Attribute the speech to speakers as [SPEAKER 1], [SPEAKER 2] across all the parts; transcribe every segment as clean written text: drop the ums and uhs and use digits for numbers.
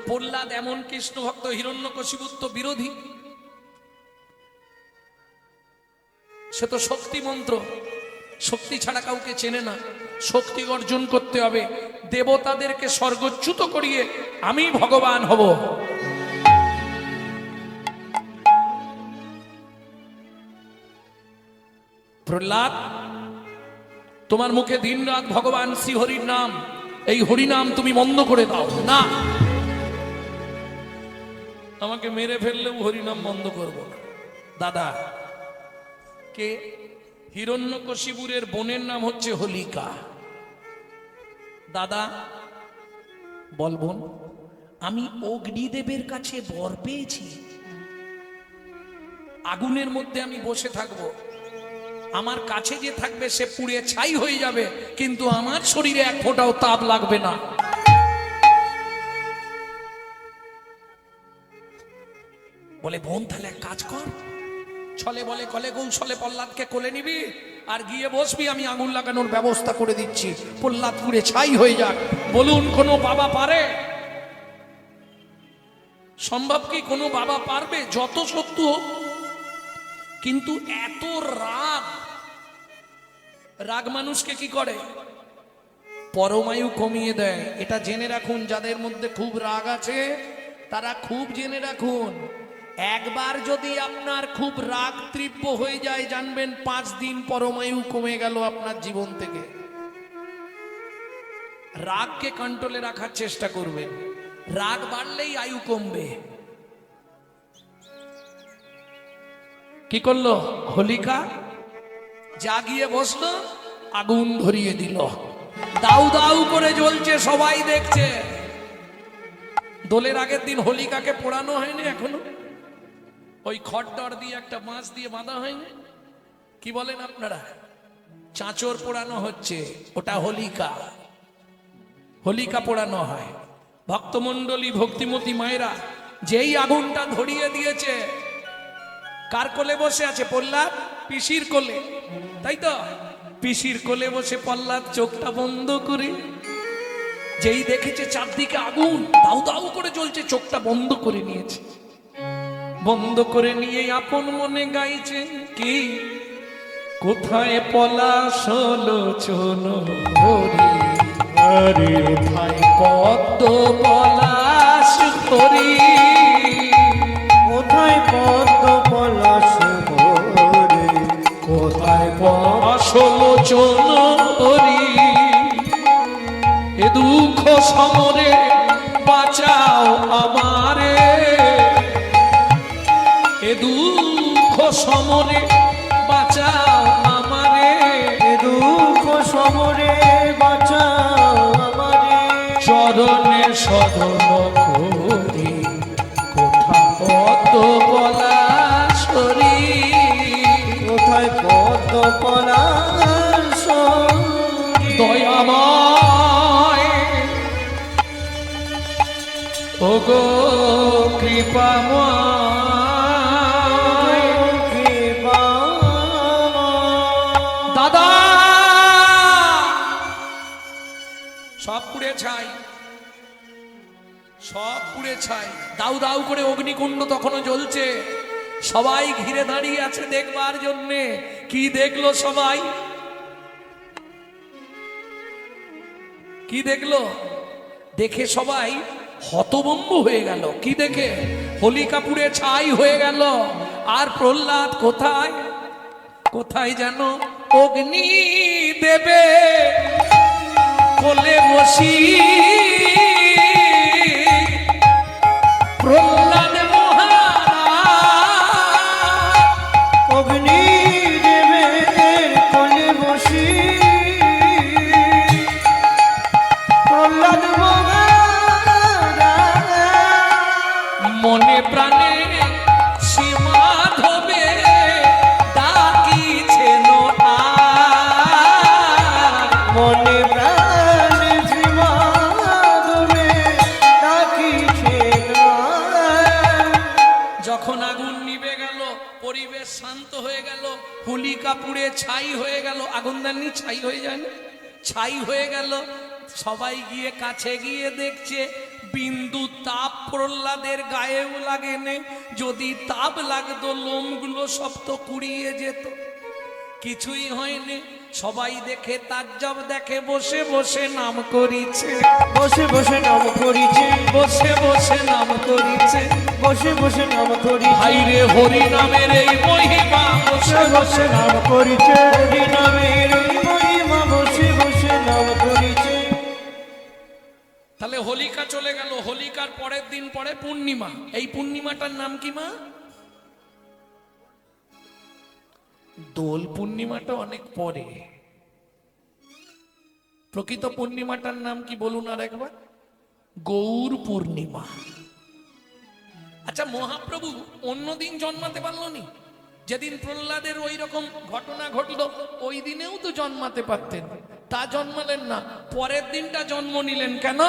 [SPEAKER 1] প্রহ্লাদ এমন কৃষ্ণ ভক্ত, হিরণ্যকশিপু তো বিরোধী, সে তো শক্তি মন্ত্র, শক্তি ছাড়া কাউকে চেনে না, শক্তি অর্জন করতে হবে, দেবতাদেরকে স্বর্গচ্যুত করিয়ে আমি ভগবান হব। প্রহ্লাদ, তোমার মুখে দিন রাত ভগবান শ্রী হরির নাম, এই হরিনাম তুমি বন্ধ করে দাও। না, আমাকে মেরে ফেললেও হরিনাম বন্ধ করব না। দাদা কে? হিরণ্যকশিপুরের বোনের নাম হচ্ছে হোলিকা। দাদা বল বোন, আমি অগ্নিদেবের কাছে বর পেয়েছি, আগুনের মধ্যে আমি বসে থাকবো, আমার কাছে যে থাকবে সে পুড়ে ছাই হয়ে যাবে, কিন্তু আমার শরীরে এক ফোঁটাও তাপ লাগবে না। বলে বোন তাহলে এক কাজ কর, ছলে বলে কলে কৌশলে প্রহ্লাদকে কোলে নিবি আর গিয়ে বসবি, আমি আগুন লাগানোর ব্যবস্থা করে দিচ্ছি, প্রহ্লাদ পুড়ে ছাই হয়ে যাক। বলুন কোনো বাবা পারে? সম্ভব কি? কোনো বাবা পারবে? যত শত্রু হোক, কিন্তু এত রাগ, রাগ মানুষকে কি করে? পরমায়ু কমিয়ে দেয়। এটা জেনে রাখুন, যাদের মধ্যে খুব রাগ আছে তারা খুব জেনে রাখুন, একবার যদি আপনার খুব রাগ তীব্র হয়ে যায়, জানবেন 5 দিন পরমায়ু কমে গেল আপনার জীবন থেকে। রাগকে কন্ট্রোলে রাখার চেষ্টা করবেন, রাগ বাড়লেই আয়ু কমবে। কি করলো হোলিকা? জাগিয়ে বসলো, আগুন ধরিয়ে দিল, দাউ দাউ করে জ্বলছে, সবাই দেখছে। দোলের আগের দিন হোলিকাকে পোড়ানো হয়নি এখনো? ওই খড়ডর দিয়ে একটা বাঁশ দিয়ে বাঁধা হয়নি? কি বলেন আপনারা? চাঁচর পোড়ানো হচ্ছে, ওটা হোলিকা। হোলিকা পোড়ানো হয়। ভক্তমণ্ডলী, ভক্তিমতী মায়েরা যেই আগুনটা ধরিয়ে দিয়েছে, কার কোলে বসে আছে? প্রহ্লাদ পিসির কোলে, তাই তো? পিসির কোলে বসে প্রহ্লাদ চোখটা বন্ধ করে যেই দেখেছে চারদিকে আগুন দাউ দাউ করে জ্বলছে, চোখটা বন্ধ করে নিয়েছে। বন্ধ করে নিয়ে আপন মনে গাইছে কি? কোথায় পলাশ লোচন হরি হরি, কোথায় পদ্ম পলাশ হরি,
[SPEAKER 2] কোথায় পদ্ম পলাশ হরি, কোথায়
[SPEAKER 1] পলাশ লোচন হরি, এ দুঃখ সমরে বাঁচাও আমারে, এ দুঃখ সমরে বাঁচাও আমারে,
[SPEAKER 2] এ দুঃখ সমরে বাঁচাও আমারে,
[SPEAKER 1] চরণে সদন করি কোথা পদ্ম পলাশ হরি,
[SPEAKER 2] কোথায় পদ্ম পলাশ হরি,
[SPEAKER 1] দয়াময় ওগো কৃপাময়, দাদা সব পুড়ে ছাই, সব পুড়ে ছাই। দাউ দাউ করে অগ্নিকুণ্ড তখনও জ্বলছে, সবাই ঘিরে দাঁড়িয়ে আছে দেখবার জন্যে। কি দেখলো সবাই? কি দেখলো? দেখে সবাই হতভম্ব হয়ে গেল। কি দেখে? হোলিকা পুড়ে ছাই হয়ে গেল, আর প্রহ্লাদ কোথায়? কোথায় যেন অগ্নি দেবে কোলে বসি, প্রহ্লাদ মহারাজ
[SPEAKER 2] অগ্নি দেবের কোলে বসি, প্রহ্লাদ মহারাজ
[SPEAKER 1] মনে প্রাণে সীমাধবে ডাকিছেন
[SPEAKER 2] মনে প্রাণে সীমাধবে ডাকিছেন।
[SPEAKER 1] যখন আগুন নিভে গেল, পরিবেশ শান্ত হয়ে গেল, হোলিকা পুড়ে ছাই হয়ে গেল। আগুন দেননি, ছাই হয়ে যায় না? ছাই হয়ে গেল। সবাই গিয়ে কাছে গিয়ে দেখছে বিন্দু তাপ প্রহ্লাদের গায়েও লাগেনে, যদি তাপ লাগতো লোমগুলো সব তো কুড়িয়ে যেত। কিছুই হয়নি, সবাই দেখে তাজ্জব দেখে, বসে বসে নাম করিছে,
[SPEAKER 2] বসে বসে নাম করিছে,
[SPEAKER 1] বসে বসে নাম করিছে।
[SPEAKER 2] বসে বসে নাম করিছে,
[SPEAKER 1] হাইরে হরি নামের এই মহিমা, বসে
[SPEAKER 2] বসে বসে নাম করিছে, হরি নামের এই মহিমা বসে বসে নাম করিছে।
[SPEAKER 1] তাহলে হোলিকা চলে গেল, হোলিকার পরের দিন পরে পূর্ণিমা। এই পূর্ণিমাটার নাম কি মা? দোল পূর্ণিমাটা অনেক পরে। প্রকৃত পূর্ণিমাটার নাম কি বলুন আর একবার? গৌর পূর্ণিমা। আচ্ছা, মহাপ্রভু অন্যদিন জন্মাতে পারল নি? যেদিন প্রহ্লাদের ওই রকম ঘটনা ঘটলো ওই দিনেও তো জন্মাতে পারতেন, তা জন্মালেন না, পরের দিনটা জন্ম নিলেন কেন?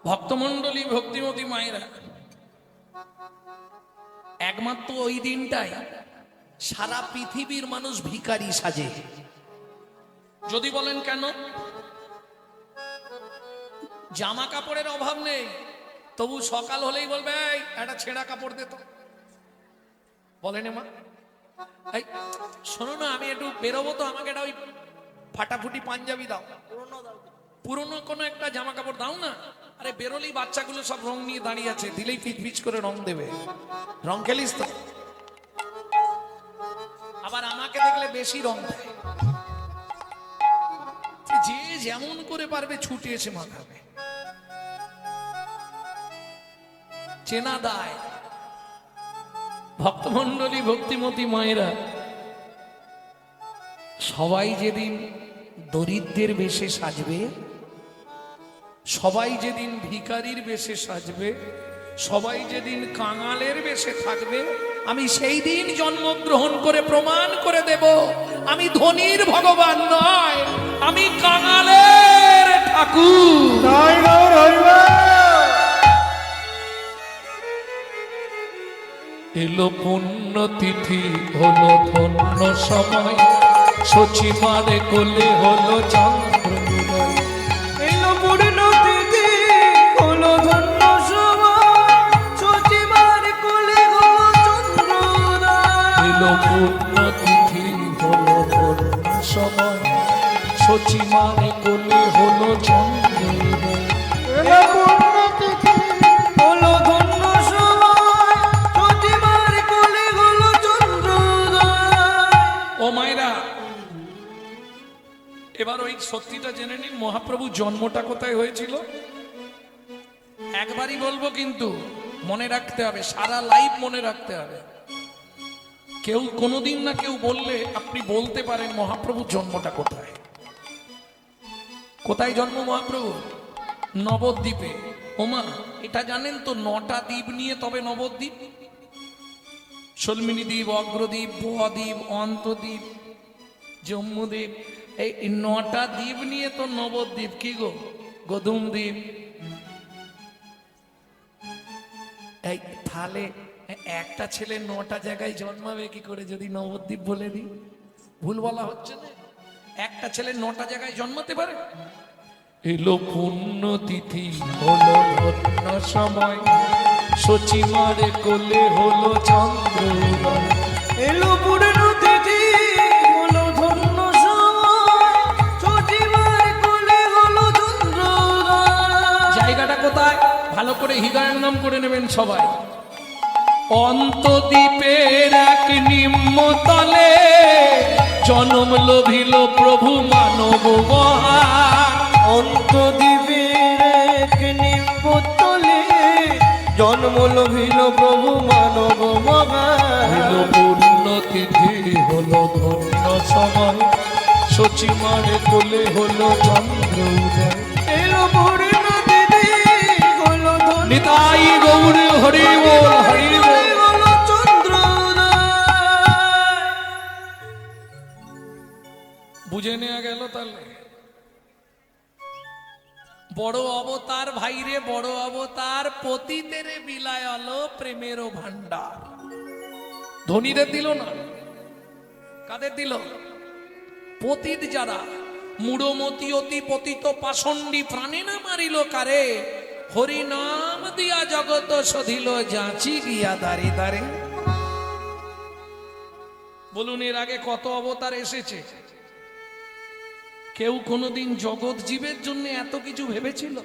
[SPEAKER 1] ভক্তমণ্ডলী, ভক্তিমতী মায়েরা, একমাত্র ওই দিনটাই সারা পৃথিবীর মানুষ ভিখারি সাজে। যদি বলেন কেন? জামা কাপড়ের অভাব নেই, তবু সকাল হলেই বলবে এই একটা ছেঁড়া কাপড় দে তো। বলেন মা, এই শোনো না, আমি একটু বেরোবো তো, আমাকে একটা ওই ফাটাফুটি পাঞ্জাবি দাও, পুরনো কোনো একটা জামা কাপড় দাও না। আরে বেরোলেই বাচ্চাগুলো সব রং নিয়ে দাঁড়িয়ে আছে, দিলেই পিচ পিচ করে রং দেবে। রং খেলিস তো? আবার আমাকে দেখলে বেশি রং দেয়। যে যেমন করে পারবে ছুটে এসে মাখাবে, চেনা দায়। ভক্তমণ্ডলী, ভক্তিমতী মায়েরা, সবাই যেদিন দরিদ্রের বেশে সাজবে, সবাই যেদিন ভিখারির বেশে সাজবে, সবাই যেদিন কাঙালের বেশে থাকবে, আমি সেই দিন জন্মগ্রহণ করে প্রমাণ করে দেব আমি ধনীর ভগবান নয়, আমি কাঙালের ঠাকুর।
[SPEAKER 2] জয় গৌর হরিবল।
[SPEAKER 1] এলো পুণ্যতিথি, হলো ধন্য সময়, সচিমারে কোলে হলো চন্দ্রোদয়।
[SPEAKER 2] এলো পূর্ণতিথি, হলো ধন্য সময়, সচিবার কোলে হলো চন্দ্রোদয়।
[SPEAKER 1] এলো পুণ্যতিথি, হলো ধন্য সময়, সচিমারে কোলে হলো চন্দ্রোদয়।
[SPEAKER 2] এলো পূর্ণতিথি, হলো ধন্য সময়, সচিবার কোলে হলো চন্দ্রোদয়।
[SPEAKER 1] ও মায়েরা, এবার ওই সত্যিটা জেনে নিন, মহাপ্রভু জন্মটা কোথায় হয়েছিল? একবারই বলবো, কিন্তু মনে রাখতে হবে, সারা লাইফ মনে রাখতে হবে। কেউ কোনোদিন না কেউ বললে আপনি বলতে পারেন মহাপ্রভুর জন্মটা কোথায়। কোথায় জন্ম মহাপ্রভু? নবদ্বীপে। ওমা, এটা জানেন তো 9টা দ্বীপ নিয়ে তবে নবদ্বীপ। সলমিনী দ্বীপ, অগ্রদ্বীপ, বদ্বীপ, অন্তদ্বীপ, জম্মুদ্বীপ, এই 9টা দ্বীপ নিয়ে তো নবদ্বীপ। কি গো, গদুম দ্বীপ। এই তাহলে একটা ছেলে 9টা জায়গায় জন্মাবে কি করে যদি নবদ্বীপ বলে দিই? ভুল বলা হচ্ছে না? একটা ছেলে 9টা জায়গায় জন্মাতে পারে? এলো পুণ্যতিথি, হলো ধন্য সময়, সচিমারে কোলে হলো চন্দ্রোদয়।
[SPEAKER 2] এলো পূর্ণতিথি, হলো ধন্য সময়, সচিবার কোলে হলো চন্দ্রোদয়।
[SPEAKER 1] জায়গাটা কোথায় ভালো করে হৃদয়ের নাম করে নেবেন সবাই। অন্তদ্বীপের এক নিম্নতলে জনম লভিল প্রভু মানব মহান।
[SPEAKER 2] অন্তদ্বীপের এক নিম্নতলে জন্ম লভিল প্রভু মানব মহান।
[SPEAKER 1] হলো পুণ্যতিথি, হলো ধন্য সময়, সচিমারে কোলে হলো চন্দ্রোদয়।
[SPEAKER 2] এলো পূর্ণতিথি, হলো ধন্য
[SPEAKER 1] নিতাই গৌর হরি বল, হরি বল।
[SPEAKER 2] হলো চন্দ্রোদয়।
[SPEAKER 1] বুঝে নেওয়া গেল তাহলে? বড় অবতার ভাইরে, বড় অবতার পতিতের বিলায় আলো প্রেমেরও ভান্ডার। ধনীদের দিল না, কাদের দিল? পতিত যারা, মূঢ়মতি অতি পতিত পাষণ্ডী প্রাণে না মারিল কারে, হরি নাম দিয়া জগত সধিল যাচি গিয়া দাঁড়ে দাঁড়ে। বলুন, এর আগে কত অবতার এসেছে? কেউ কোনোদিন জগৎ জীবের জন্য এত কিছু ভেবেছিল?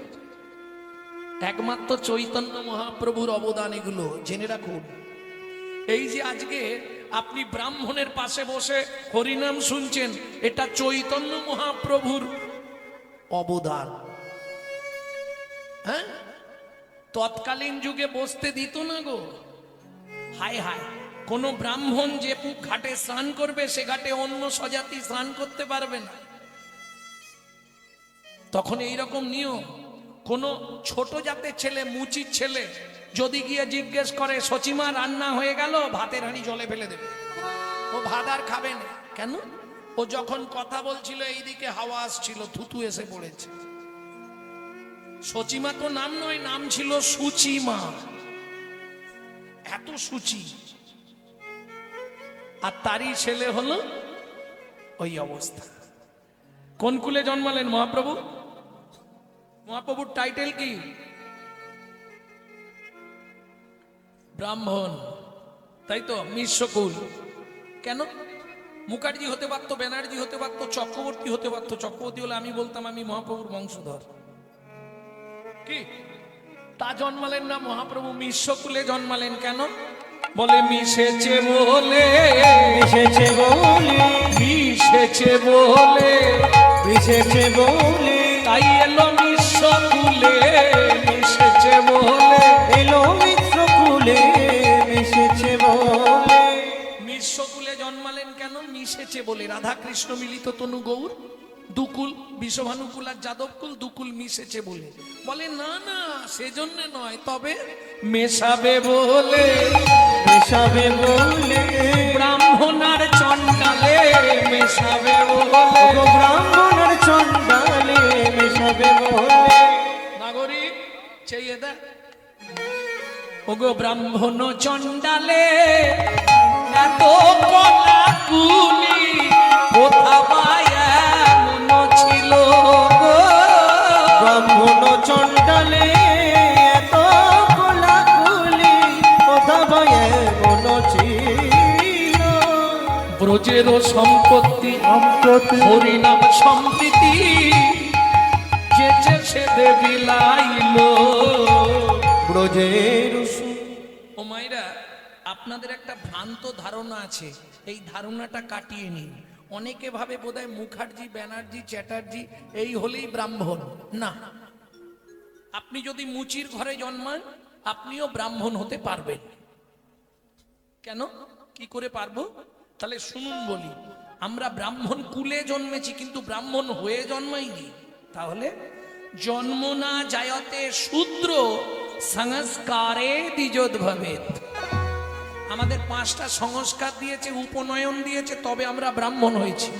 [SPEAKER 1] একমাত্র চৈতন্য মহাপ্রভুর অবদান এগুলো, জেনে রাখুন। এই যে আজকে আপনি ব্রাহ্মণের পাশে বসে হরিনাম শুনছেন, এটা চৈতন্য মহাপ্রভুর অবদান। হ্যাঁ, তৎকালীন যুগে বসতে দিত না গো। হায় হায়, কোন ব্রাহ্মণ যে ঘাটে স্নান করবে সে ঘাটে অন্য স্বজাতি স্নান করতে পারবে না। তখন এইরকম নিয়ম। কোন ছোট জাতের ছেলে, মুচির ছেলে যদি গিয়ে জিজ্ঞেস করে সচিমা রান্না হয়ে গেল, ভাতের হাঁড়ি জলে ফেলে দেবে। ও ভাত আর খাবে না। কেন? ও যখন কথা বলছিল এইদিকে হাওয়া আসছিল, থুতু এসে পড়েছে। সচিমা তো নাম নয়, নাম ছিল সুচিমা। এত সুচি। আর তারই ছেলে হলো ওই অবস্থা। কোন কুলে জন্মালেন মহাপ্রভু? মহাপ্রভুর টাইটেল কি? ব্রাহ্মণ, তাই তো? মিশ্রকুল। কেন? মুখার্জি হতে পারতো, ব্যানার্জি হতে পারতো, চক্রবর্তী হতে পারতো। চক্রবর্তী হলে আমি বলতাম আমি মহাপ্রভুর বংশধর। কি তা জন্মালেন না, মহাপ্রভু মিশ্রকুলে জন্মালেন। কেন? বলে মিশেছে বলে,
[SPEAKER 2] মিশেছে বলে,
[SPEAKER 1] মিশেছে বলে,
[SPEAKER 2] মিশেছে বলে,
[SPEAKER 1] তাই এলো মিশ্রকুলে। মিশেছে বলে
[SPEAKER 2] এলো মিশ্রকুলে, মিশেছে বলে।
[SPEAKER 1] মিশ্রকুলে জন্মালেন কেন? মিশেছে বলে। রাধা কৃষ্ণ মিলিত তনু গৌর, দুকুল বিষভানুকুল আর যাদবকুল, দুকুল মিশেছে বলে। বলে না না, সেজন্য নয়, তবে মেশাবে বলে।
[SPEAKER 2] মেশাবে বলে,
[SPEAKER 1] ব্রাহ্মণ আর চণ্ডালে মেশাবে বলে।
[SPEAKER 2] ওগো ব্রাহ্মণের চণ্ডালে মেশাবে বলে।
[SPEAKER 1] নাগরিক চেয়ে দেখ, ওগো ব্রাহ্মণ চণ্ডালে এত কলা কুলি কোথা পায় এমন ছিল গো।
[SPEAKER 2] ব্রাহ্মণ চণ্ডালে এত কোলাকুলি কোথা পায় এমন ছিল।
[SPEAKER 1] ব্রজের সম্পত্তি হরিনাম সম্প্রীতি যেচে সে দেবিলাইল।
[SPEAKER 2] ব্রজের
[SPEAKER 1] ও মাইরা, আপনাদের একটা ভ্রান্ত ধারণা আছে, এই ধারণাটা কাটিয়ে নিন। অনেকে ভাবে বোধহয় মুখার্জি, ব্যানার্জি, চ্যাটার্জি এই হলেই ব্রাহ্মণ। না, আপনি যদি মুচির ঘরে জন্মান আপনিও ব্রাহ্মণ হতে পারবেন। কেন? কি করে পারবো? তাহলে শুনুন বলি। আমরা ব্রাহ্মণ কুলে জন্মেছি, কিন্তু ব্রাহ্মণ হয়ে জন্মাইনি। তাহলে জন্ম না জায়তে শূদ্র সংস্কারে দ্বিজোদ্ভবেত। আমাদের 5টা সংস্কার দিয়েছে, উপনয়ন দিয়েছে, তবে আমরা ব্রাহ্মণ হয়েছি,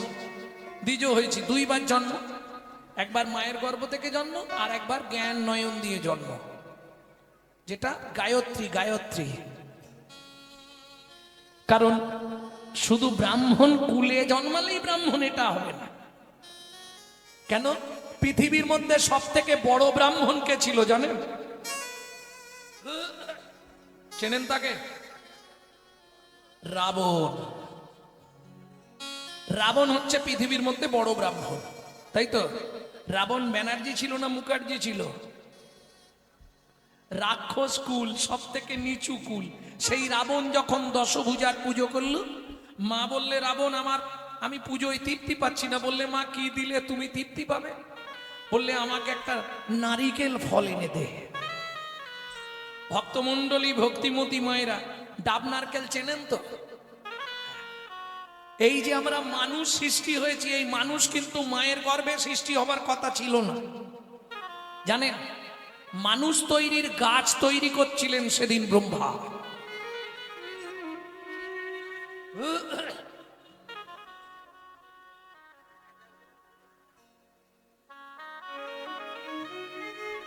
[SPEAKER 1] দ্বিজ হয়েছি। 2বার জন্ম, একবার মায়ের গর্ভ থেকে জন্ম, আর একবার জ্ঞান নয়ন দিয়ে জন্ম, যেটা গায়ত্রী। গায়ত্রী কারণ শুধু ব্রাহ্মণ কুলে জন্মালেই ব্রাহ্মণ এটা হবে না। কেন? পৃথিবীর মধ্যে সব থেকে বড় ব্রাহ্মণ কে ছিল জানেন? চেনেন তাকে? রাবণ। রাবণ হচ্ছে পৃথিবীর মধ্যে বড় ব্রাহ্মণ, তাই তো? রাবণ ব্যানার্জি ছিল না মুখার্জি ছিল? রাক্ষস কুল, সব থেকে নিচু কুল। সেই রাবণ যখন দশভুজার পুজো করলো, মা বললে রাবণ আমি পুজোয় তৃপ্তি পাচ্ছি না। বললে মা কি দিলে তুমি তৃপ্তি পাবে? বললে আমাকে একটা নারিকেল ফল এনে দে। ভক্তমণ্ডলী, ভক্তিমতী মায়েরা, ডাব নারকেল চেনেন তো? এই যে আমরা মানুষ সৃষ্টি হয়েছি, এই মানুষ কিন্তু মায়ের গর্ভে সৃষ্টি হবার কথা ছিল না, জানেন? মানুষ তৈরির গাছ তৈরি করছিলেন সেদিন ব্রহ্মা।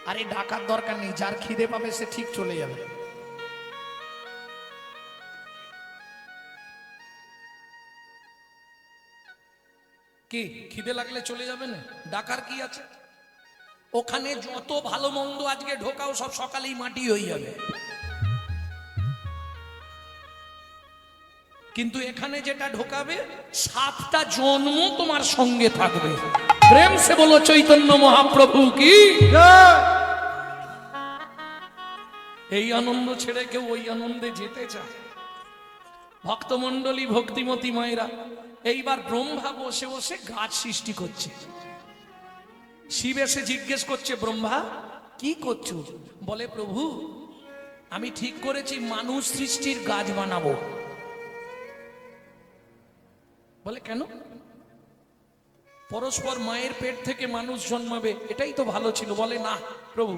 [SPEAKER 1] আরে ডাকার দরকার নেই, যার খিদে পাবে সে ঠিক চলে যাবে। কি খিদে লাগলে চলে যাবে না, ডাকার কি আছে? ওখানে যত ভালো মন্দ আজকে ঢোকাও সব সকালেই মাটি হয়ে যাবে, কিন্তু এখানে যেটা ঢোকাবে 7টা জন্ম তোমার সঙ্গে থাকবে। প্রেম সে বলো চৈতন্য মহাপ্রভু কি। এই আনন্দ ছেড়ে কেউ ওই আনন্দে যেতে চায়? ভক্তমণ্ডলী, ভক্তিমতী মায়েরা, এইবার ব্রহ্মা বসে বসে গাছ সৃষ্টি করছে। শিব এসে জিজ্ঞেস করছে, ব্রহ্মা কি করছো? বলে, প্রভু আমি ঠিক করেছি মানুষ সৃষ্টির গাছ বানাবো। বলে, কেন? পরস্পর মায়ের পেট থেকে মানুষ জন্মাবে, এটাই তো ভালো ছিল। বলে, না প্রভু,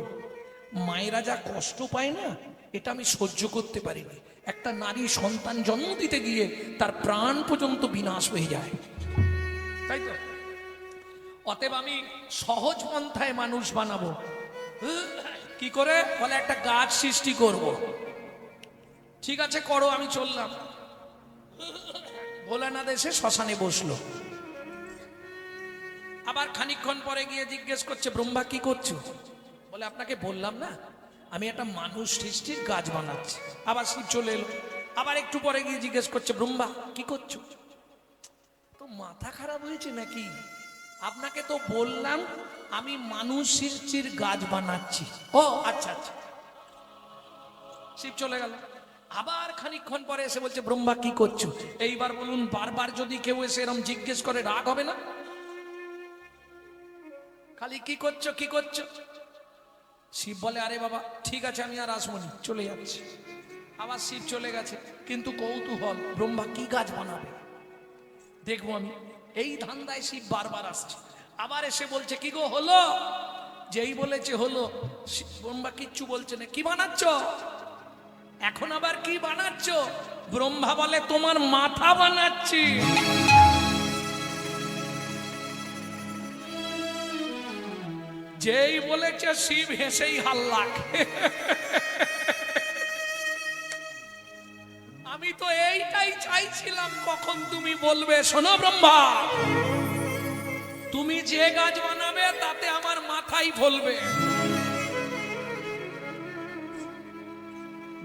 [SPEAKER 1] মায়েরা যা কষ্ট পায় না, এটা আমি সহ্য করতে পারিনি। একটা নারী সন্তান জন্ম দিতে গিয়ে তার প্রাণ পর্যন্ত বিনাশ হয়ে যায়, তাই তো? অতএব আমি সহজ পন্থায় মানুষ বানাবো। কি করে? বলে, একটা গাছ সৃষ্টি করব। ঠিক আছে করো, আমি চললাম। ভোলানাথ এসে শ্মশানে বসলো। আবার খানিকক্ষণ পরে গিয়ে জিজ্ঞেস করছে, ব্রহ্মা কি করছো? বলে, আপনাকে বললাম না আমি একটা মানুষ সৃষ্টির গাছ বানাচ্ছি। আবার শিব চলে এলো। আবার একটু পরে গিয়ে জিজ্ঞেস করছে, ব্রহ্মা কি করছো? তো মাথা খারাপ হয়েছে নাকি? আপনাকে তো বললাম আমি মানুষ সৃষ্টির গাছ বানাচ্ছি। ও আচ্ছা আচ্ছা। শিব চলে গেল। আবার খানিকক্ষণ পরে এসে বলছে, ব্রহ্মা কি করছো? এইবার বলুন, বারবার যদি কেউ এসে এরকম জিজ্ঞেস করে রাগ হবে না? খালি কি করছো কি করছো? শিব বলে, আরে বাবা ঠিক আছে আমি আর আসবো না, চলে যাচ্ছি। আবার শিব চলে গেছে, কিন্তু কৌতূহল, ব্রহ্মা কি গাছ বানাবে দেখবো আমি। এই ধান্দায় শিব বারবার আসছে। আবার এসে বলছে, কি গো হলো? যেই বলেছে হলো, ব্রহ্মা কিচ্ছু বলছে না। কি বানাচ্ছ এখন? আবার কি বানাচ্ছ? ব্রহ্মা বলে, তোমার মাথা বানাচ্ছি। যেই বলেছে শিব হেসেই হাল্লা। আমি তো এইটাই চাইছিলাম কখন তুমি বলবে, শোনো ব্রহ্মা, তুমি যে গাছ বানাবে তাতে আমার মাথাই ফলবে।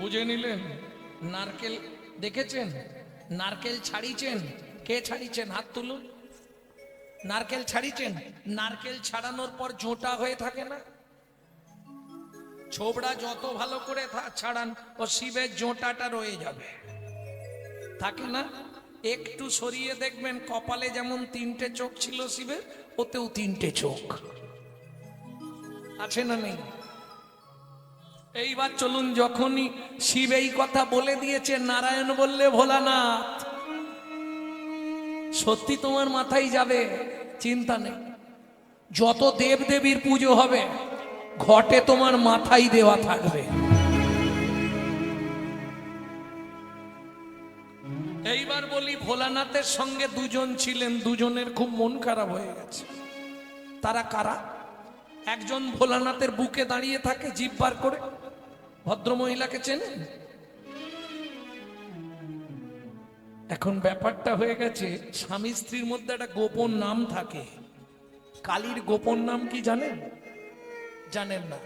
[SPEAKER 1] বুঝে নিলেন? নারকেল দেখেছেন? নারকেল ছাড়িয়েছেন? কে ছাড়িয়েছেন? হাত তুলুন। নারকেল ছাড়িয়েছেন? নারকেল ছাড়ানোর পর জোঁটা হয়ে থাকে না? ছোবড়া যত ভালো করে ছাড়ান, ও শিবের জোঁটাটা রয়ে যাবে, থাকে না? একটু সরিয়ে দেখবেন, কপালে যেমন 3টে চোখ ছিল শিবের, ওতেও 3টে চোখ আছে না নেই? এইবার চলুন, যখনই শিব এই কথা বলে দিয়েছে, নারায়ণ বললে, ভোলানাথ সত্যি তোমার মাথায় যাবে, চিন্তা নেই। যত দেব দেবীর পুজো হবে ঘটে তোমার মাথায় দেওয়া থাকবে। এইবার বলি, ভোলানাথের সঙ্গে দুজন ছিলেন, দুজনের খুব মন খারাপ হয়ে গেছে। তারা কারা? একজন ভোলানাথের বুকে দাঁড়িয়ে থাকে জিভ বার করে, ভদ্রমহিলাকে চেনেন? এখন ব্যাপারটা হয়ে গেছে, স্বামী স্ত্রীর মধ্যে একটা গোপন নাম থাকে। কালীর গোপন নাম কি জানেন? জানেন না?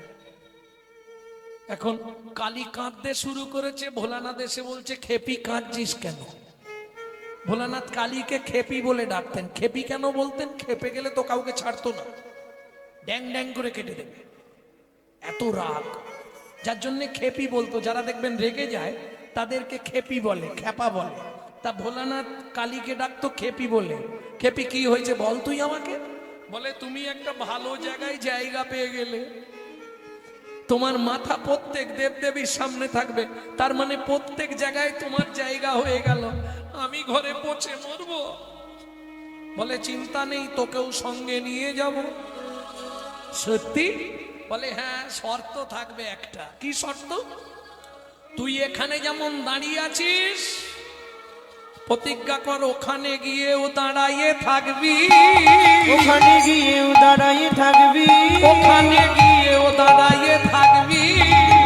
[SPEAKER 1] এখন কালী কাঁদতে শুরু করেছে, ভোলানাথ এসে বলছে, খেপি কাঁদছিস কেন? ভোলানাথ কালীকে খেপি বলে ডাকতেন। খেপি কেন বলতেন? খেপে গেলে তো কাউকে ছাড়তো না, ড্যাং ড্যাং করে কেটে দেবে, এত রাগ, যার জন্য খেপি বলতো। যারা দেখবেন রেগে যায় তাদেরকে খেপি বলে, খেপা বলে। তা ভোলানাথ কালীকে ডাকতো খেপি বলে। খেপি কি হয়েছে বল তুই আমাকে? বলে, তুমি একটা ভালো জায়গায় জায়গা পেয়ে গেলে, তোমার মাথা প্রত্যেক দেবদেবীর সামনে থাকবে, তার মানে প্রত্যেক জায়গায় তোমার জায়গা হয়ে গেল, আমি ঘরে পচে মরবো। বলে, চিন্তা নেই, তোকেও সঙ্গে নিয়ে যাব। সত্যি? বলে, হ্যাঁ, শর্ত থাকবে একটা। কি শর্ত? তুই এখানে যেমন দাঁড়িয়ে আছিস, প্রতিজ্ঞা কর ওখানে গিয়েও দাঁড়াইয়ে থাকবি,
[SPEAKER 2] ওখানে গিয়েও দাঁড়াইয়ে থাকবি,
[SPEAKER 1] ওখানে গিয়েও দাঁড়াইয়ে থাকবি,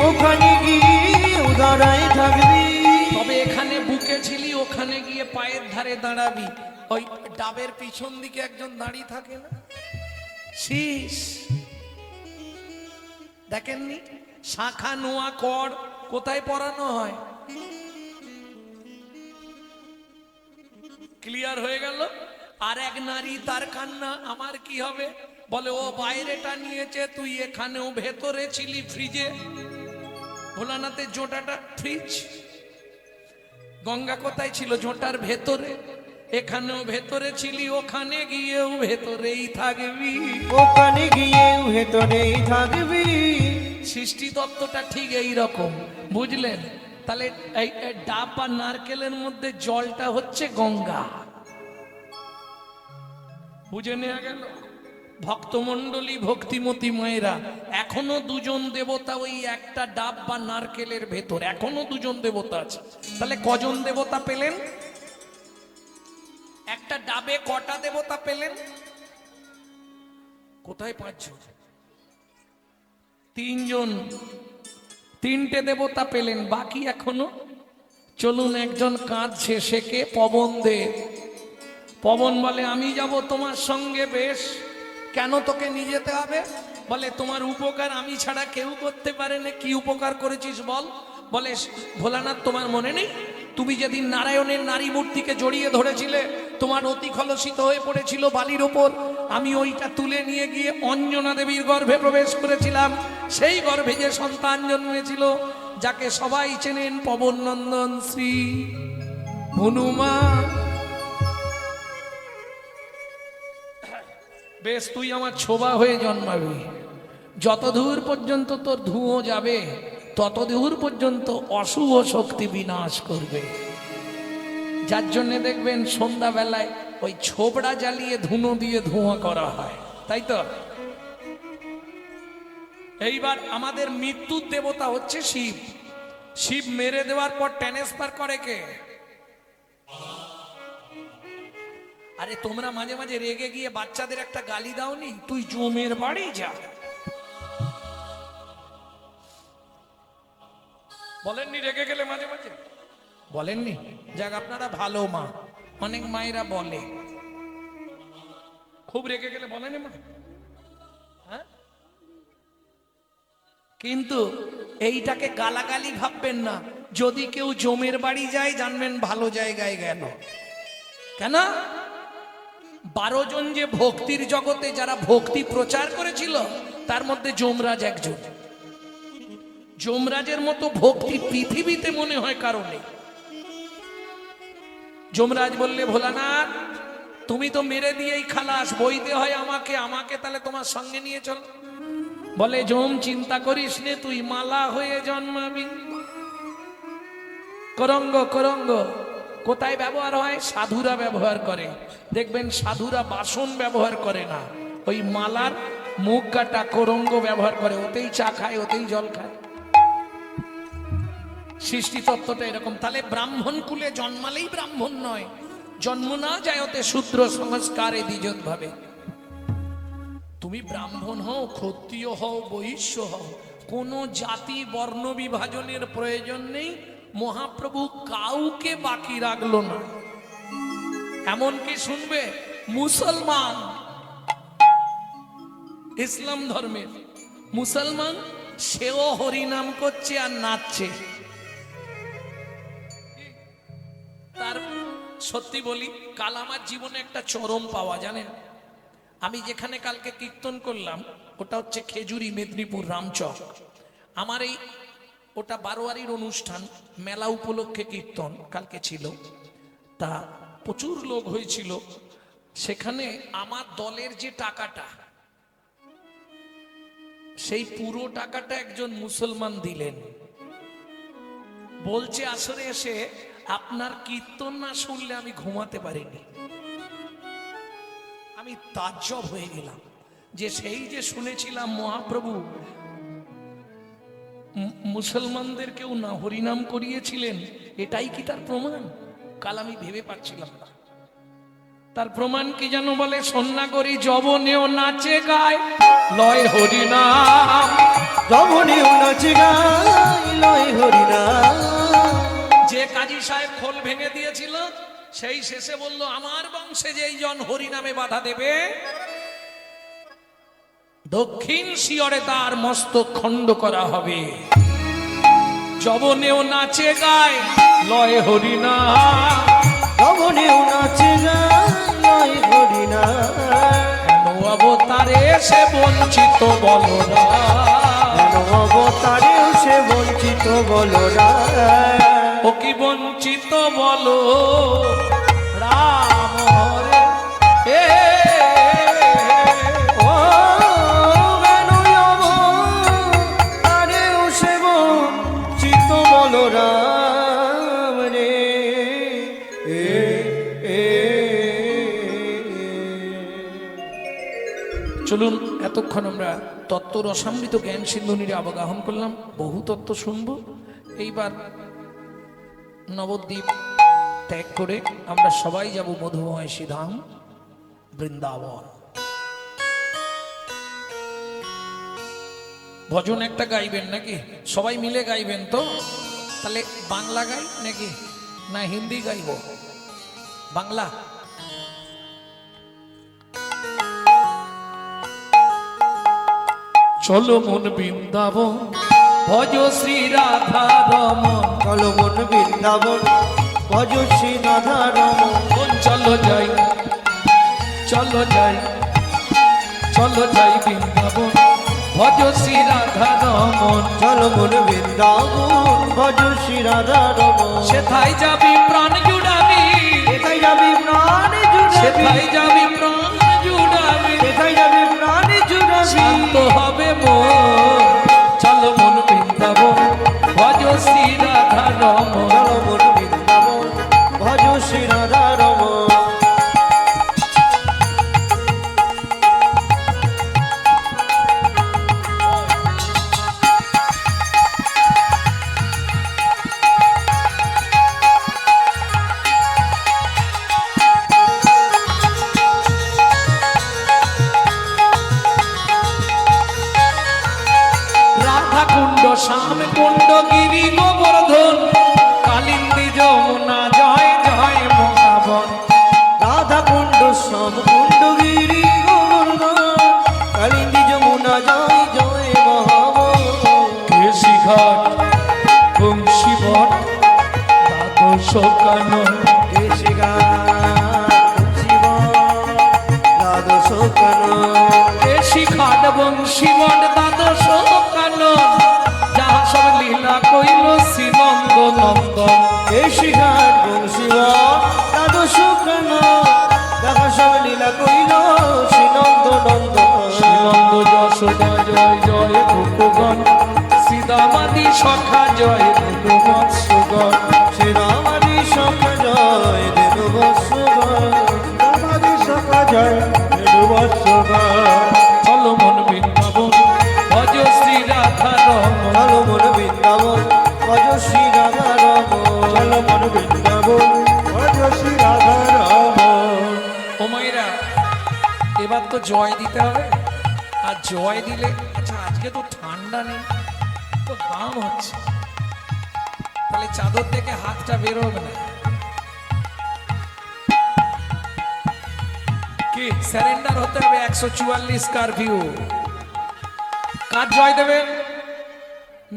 [SPEAKER 2] ওখানে গিয়েও দাঁড়াইয়ে থাকবি।
[SPEAKER 1] তবে এখানে বুকে ছিলি, ওখানে গিয়ে পায়ের ধারে দাঁড়াবি। ওই ডাবের পিছন দিকে একজন দাঁড়িয়ে থাকে না, শীষ দেখেননি? শাখা নোয়া কর কোথায় পড়ানো হয়? ক্লিয়ার হয়ে গেল? আর এক নারী তার কান্না, আমার কি হবে? বলে ও বাইরেটা নিয়েছে, তুই এখানেও ভেতরে ছিলি ফ্রিজে। ভোলানাথের জোটাটা ফ্রিজ, গঙ্গা কোথায় ছিল? জোটার ভেতরে। এখানেও ভেতরে ছিলি, ওখানে গিয়েও ভেতরেই থাকবি,
[SPEAKER 2] ওখানে গিয়েও ভেতরেই থাকবি।
[SPEAKER 1] সৃষ্টি তত্ত্বটা ঠিক এই রকম, বুঝলেন? তাহলে এই ডাব বা নারকেলের মধ্যে জলটা হচ্ছে গঙ্গা, বুঝে নেওয়া গেল? ভক্তমণ্ডলী, ভক্তিমতী মায়েরা, এখনো দুজন দেবতা ওই একটা ডাব বা নারকেলের ভেতর, এখনো দুজন দেবতা আছে। তাহলে কজন দেবতা পেলেন? একটা ডাবে কটা দেবতা পেলেন? কোথায় পাঁচজন? তিনজন, তিনটে দেবতা পেলেন, বাকি এখনো। চলুন, একজন কাঁদছে, সে কে? পবন দেব। পবন বলে আমি যাব তোমার সঙ্গে। বেশ, কেন তোকে নিয়ে যেতে হবে? বলে তোমার উপকার আমি ছাড়া কেউ করতে পারে না। কি উপকার করেছিস বল? বলে ভোলানাথ, তোমার মনে নেই তুমি যেদিন নারায়ণের নারী মূর্তিকে জড়িয়ে ধরেছিলে, তোমার অতি খলসিত হয়ে পড়েছিল বালির ওপর, আমি ওইটা তুলে নিয়ে গিয়ে অঞ্জনা দেবীর গর্ভে প্রবেশ করেছিলাম। সেই গর্ভে যে সন্তান জন্মেছিল, যাকে সবাই চেনেন পবন নন্দন শ্রী হনুমান। বেশ, তুই আমার ছোবা হয়ে জন্মাবি। যত দূর পর্যন্ত তোর ধুঁয়ো যাবে, তত দূর পর্যন্ত অশুভ শক্তি বিনাশ করবে। যার জন্য দেখবেন সন্ধ্যাবেলায় ওই ছোবড়া জ্বালিয়ে ধুনো দিয়ে ধোঁয়া করা হয়, তাই তো? এইবার আমাদের মৃত্যুর দেবতা হচ্ছে শিব। শিব মেরে দেওয়ার পর ট্রান্সফার করে কে? আরে তোমরা মাঝে মাঝে রেগে গিয়ে বাচ্চাদের একটা গালি দাওনি, তুই জমের বাড়ি যা, বলেননি? রেগে গেলে মাঝে মাঝে বলেননি? যাক, আপনারা ভালো মা, অনেক মায়েরা বলে। খুব রেগে গেলে বলেনি মা? হ্যাঁ, কিন্তু এইটাকে গালাগালি ভাববেন না। যদি কেউ জমের বাড়ি যায়, জানবেন ভালো জায়গায় গেল। কেন? 12 জন যে ভক্তির জগতে যারা ভক্তি প্রচার করেছিল, তার মধ্যে যমরাজ একজন। যমরাজের মতো ভক্তি পৃথিবীতে মনে হয় কারো নেই। যমরাজ বললে, ভোলানাথ তুমি তো মেরে দিয়েই খালাস, বইতে হয় আমাকে, আমাকে তাহলে তোমার সঙ্গে নিয়ে চল। বলে যম, চিন্তা করিস নে, তুই মালা হয়ে জন্মাবি। করঙ্গ, করঙ্গ কোথায় ব্যবহার হয়? সাধুরা ব্যবহার করে। দেখবেন সাধুরা বাসন ব্যবহার করে না, ওই মালার মুখ কাটা করঙ্গ ব্যবহার করে, ওতেই চা খায়, ওতেই জল খায়। সৃষ্টি তত্ত্বটা এরকম। তাহলে ব্রাহ্মণ কুলে জন্মালেই ব্রাহ্মণ নয়, জন্ম না যায় ওতে শূদ্র সংস্কারে দ্বিজত ভাবে। তুমি ব্রাহ্মণ হও, ক্ষত্রিয় হও, বৈশ্য হও, কোনো জাতি বর্ণ বিভাজনের প্রয়োজন নেই। মহাপ্রভু কাউকে বাকি রাখলো না। এমনকি শুনবে, মুসলমান, ইসলাম ধর্মের মুসলমান, সেও হরিনাম করছে আর নাচছে। তার সত্যি বলি, কাল আমার জীবনে একটা চরম পাওয়া, জানেন? আমি যেখানে কালকে কীর্তন করলাম, ওটা হচ্ছে খেজুরি, মেদিনীপুর, রামচক। আমার এই ওটা বারোয়ারির অনুষ্ঠান, মেলা উপলক্ষে কীর্তন কালকে ছিল। তা প্রচুর লোক হয়েছিল। সেখানে আমার দলের যে টাকাটা, সেই পুরো টাকাটা একজন মুসলমান দিলেন। বলছে আসরে এসে, আপনার কীর্তন না শুনলে আমি ঘুমাতে পারিনি। আমি তাজ্জব হয়ে গেলাম যে সেই যে শুনেছিলাম মহাপ্রভু মুসলমানদেরকেও না হরিনাম করিয়েছিলেন, এটাই কি তার প্রমাণ? কাল আমি ভেবে পাচ্ছিলাম না। তার প্রমাণ কি যেন বলে, সন্ন্যাগরী যবনেও নাচে গায় লয় হরিনাম।
[SPEAKER 2] যবনেও নাচে গায় লয় হরিনাম।
[SPEAKER 1] যে কাজী সাহেব খোল ভেঙে দিয়েছিল, সেই শেষে বলল, আমার বংশে যেই জন হরিনামে বাধা দেবে, দক্ষিণ শিয়রে তার মস্তক খণ্ড করা হবে। যবনেও নাচে গায় লয় হরিনাম।
[SPEAKER 2] যবনেও নাচে গায় লয় হরিনাম।
[SPEAKER 1] কেন অবতারে সে বঞ্চিত বলরাম।
[SPEAKER 2] কেন অবতারেও সে বঞ্চিত বলরাম।
[SPEAKER 1] ও কি বঞ্চিত বলো রাম হরে এ।
[SPEAKER 2] ও কেন অবতারেও সে বঞ্চিত বলরাম রে।
[SPEAKER 1] চলুন, এতক্ষণ আমরা তত্ত্ব রসামৃত জ্ঞান সিন্ধুনিরে অবগাহন করলাম, বহু তত্ত্ব শুনব। এইবার নবদ্বীপ ত্যাগ করে আমরা সবাই যাব মধুময় শ্রীধাম বৃন্দাবন। ভজন একটা গাইবেন নাকি? সবাই মিলে গাইবেন তো? তাহলে বাংলা গাই নাকি না হিন্দি গাইব? বাংলা। চলো মন বৃন্দাবন ভজ শ্রী রাধা রমন।
[SPEAKER 2] চলো মন বৃন্দাবন ভজ শ্রী রাধা রমন।
[SPEAKER 1] চলো যাই, চলো যাই, চলো যাই বৃন্দাবন ভজ শ্রী রাধা রমন।
[SPEAKER 2] চলো মন বৃন্দাবন ভজ শ্রী রাধা রমন।
[SPEAKER 1] সেথায় যাবি প্রাণ জুড়াবি,
[SPEAKER 2] সেথায় যাবি প্রাণ জুড়াবি।
[SPEAKER 1] সেথায় যাবি প্রাণ জুড়াবি,
[SPEAKER 2] সেথায় যাবি প্রাণ জুড়াবি।
[SPEAKER 1] শান্ত হবে মন। চলো মন বৃন্দাবন ভজ শ্রী রাধা রমন।
[SPEAKER 2] চলো মন বৃন্দাবন ভজ শ্রী রাধা রমন।
[SPEAKER 1] শ্যাম কুণ্ড গিরি গোবর্ধন কালিন্দী যমুনা জয় জয় মহাবন।
[SPEAKER 2] রাধা কুণ্ড শ্যাম কুণ্ড গিরি গোবর্ধন কালিন্দী যমুনা জয় জয় মহাবন।
[SPEAKER 1] কেশিঘাট বংশীবট দ্বাদশ কানন।
[SPEAKER 2] দ্বাদশ কানন।
[SPEAKER 1] কেশিঘাট বংশীবট দ্বাদশ কানন। যাহা সব লীলা কইল শ্রীনন্দ নন্দন।
[SPEAKER 2] কেশিঘাট বংশীবট দ্বাদশ কানন। যাহা সব লীলা কইল শ্রীনন্দ নন্দন।
[SPEAKER 1] শ্রীনন্দ যশোদা জয় জয় ভূপগণ। শ্রীদামাদি সখা জয় মৎস্যগণ।
[SPEAKER 2] শ্রীরামাদি সখা জয় দেনু বৎসগণ। শ্রীরামাদি সখা জয় দেনু বৎসগণ।
[SPEAKER 1] চলো মন বৃন্দাবন ভজ শ্রী রাধা রমন।
[SPEAKER 2] চলো মন বৃন্দাবন ভজ শ্রী রাধা রমন। চলো মন বৃন্দাবন ভজ শ্রী রাধা রমন।
[SPEAKER 1] ও মায়েরা, এবার তো জয় দিতে হবে। আর জয় দিলে, আচ্ছা আজকে তো ঠান্ডা নেই, তো ঘাম হচ্ছে, তাহলে চাদর থেকে হাতটা বেরোবে না কি? স্যারেন্ডার হতে হবে। 144 কারফিউ। কার জয় দেবেন?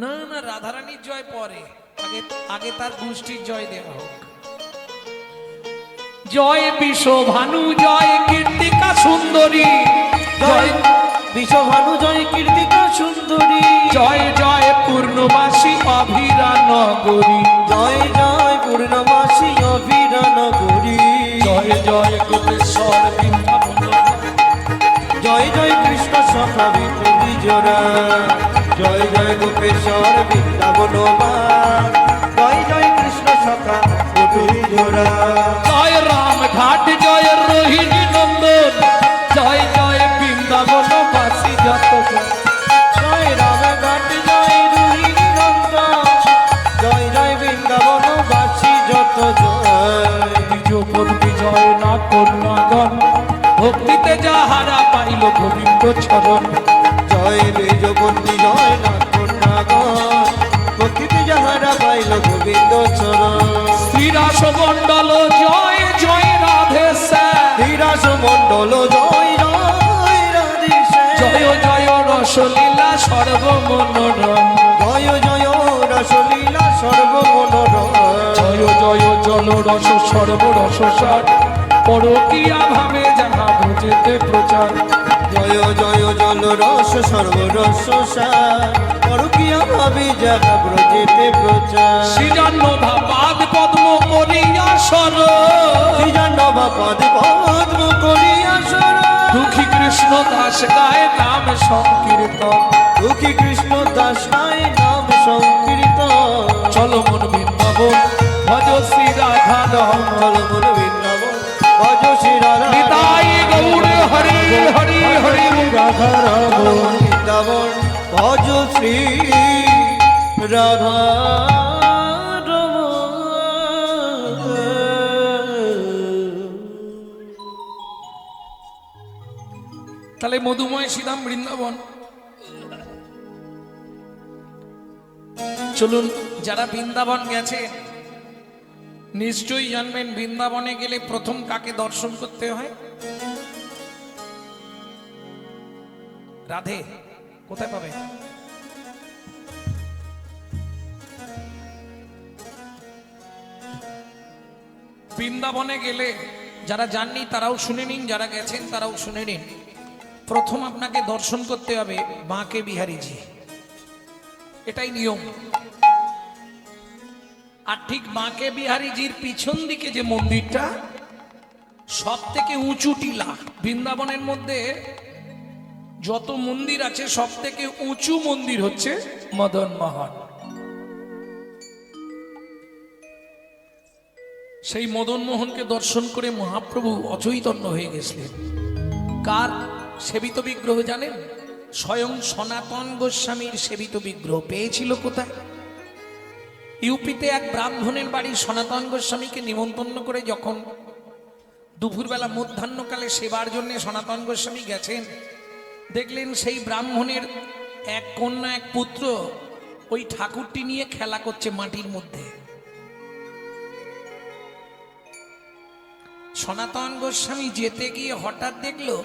[SPEAKER 1] না না, রাধারানীর জয় পরে, আগে আগে তার গোষ্ঠীর জয় দেওয়া হোক। জয় বিশ্বভানু জয় কীর্তিকা সুন্দরী।
[SPEAKER 2] জয় বিশ্বভানু জয় কীর্তিকা সুন্দরী।
[SPEAKER 1] জয় জয় পূর্ণবাসী অভিরা নগরী।
[SPEAKER 2] জয় জয় পূর্ণমাসী অভিরা নগরী।
[SPEAKER 1] জয় জয় গোপেশ্বর বৃন্দাবন।
[SPEAKER 2] জয় জয় কৃষ্ণ সখা বিষ্ণু বিজোড়া। জয় জয় গোপেশ্বর বৃন্দাবন মান। জয় জয় কৃষ্ণ সখা বিষ্ণু বিজোড়া।
[SPEAKER 1] জয় রাম ঘাট জয় রোহিণী নন্দন। জয় জয় বৃন্দাবন বাসী যত জন।
[SPEAKER 2] জয় রাম ঘাট জয় রোহিণী নন্দন। জয় জয় বৃন্দাবন বাসী যত জন।
[SPEAKER 1] না কন্যাগণ ভক্তিতে যাহারা পাইল গোবিন্দ চরণ
[SPEAKER 2] জয় বীজবন্দী জয় নাথ কন্যাগণ ভক্তিতে যাহারা পাইল গোবিন্দ চরণ
[SPEAKER 1] শ্রীরাস মণ্ডল জয় জয় রাধে
[SPEAKER 2] হীরাস মণ্ডল জয় জয় রাধে
[SPEAKER 1] জয় জয় রসলীলা সর্বমনোরম
[SPEAKER 2] জয় জয় রসলীলা সর্বমনোরম
[SPEAKER 1] জয় জয় জল রস সর্বরস সার পরকিয়া ভাবে যাহা বুঝেতে প্রচার
[SPEAKER 2] জয় জয় জল রস সর্বরস সার পরকিয়া ভাবি যাহা ব্রজেতে প্রচার
[SPEAKER 1] শ্রীজান্ন ভাবাদ পদ্ম করিয়া সর
[SPEAKER 2] শ্রীজান্নবা পদ পদ্ম করিয়া সর
[SPEAKER 1] দুঃখী কৃষ্ণ দাস গায়ে নাম সংকীর্তন
[SPEAKER 2] দুঃখী কৃষ্ণ দাস গায় নাম সংকীর্তন
[SPEAKER 1] চলো মন বৃন্দাবন ভজ শ্রী রাধা রম
[SPEAKER 2] চলমন বৃন্দাবন ভজ শ্রী রাধা
[SPEAKER 1] নিতাই গৌর হরি হরি হরি
[SPEAKER 2] রাধা রাম বৃন্দাবন ভজ শ্রী রাধা
[SPEAKER 1] তাহলে মধুময় শ্রীরাম বৃন্দাবন চলুন যারা বৃন্দাবন গেছে নিশ্চয়ই জানবেন বৃন্দাবনে গেলে প্রথম কাকে দর্শন করতে হয় রাধে কোথায় পাবে বৃন্দাবনে গেলে যারা যাননি তারাও শুনে নিন যারা গেছেন তারাও শুনে নিন প্রথম আপনাকে দর্শন করতে হবে বাঁকে বিহারীজি এটাই নিয়ম আর ঠিক বাঁকে বিহারীজির পিছন দিকে যে মন্দিরটা সব থেকে উঁচু টিলা বৃন্দাবনের মধ্যে যত মন্দির আছে সব থেকে উঁচু মন্দির হচ্ছে মদন মোহন সেই মদন মোহনকে দর্শন করে মহাপ্রভু অচৈতন্য হয়ে গেছিলেন কার সেবিত বিগ্রহ জানেন স্বয়ং সনাতন গোস্বামীর সেবিত বিগ্রহ পেয়েছিল কোথায় ইউপিতে এক ব্রাহ্মণের বাড়ি সনাতন গোস্বামীকে নিমন্ত্রণ করে যখন দুপুরবেলা মধ্যাহ্নকালে সেবার জন্য সনাতন গোস্বামী গেছেন দেখলেন সেই ব্রাহ্মণের এক কন্যা এক পুত্র ওই ঠাকুরটি নিয়ে খেলা করছে মাটির মধ্যে সনাতন গোস্বামী যেতে গিয়ে হঠাৎ দেখলো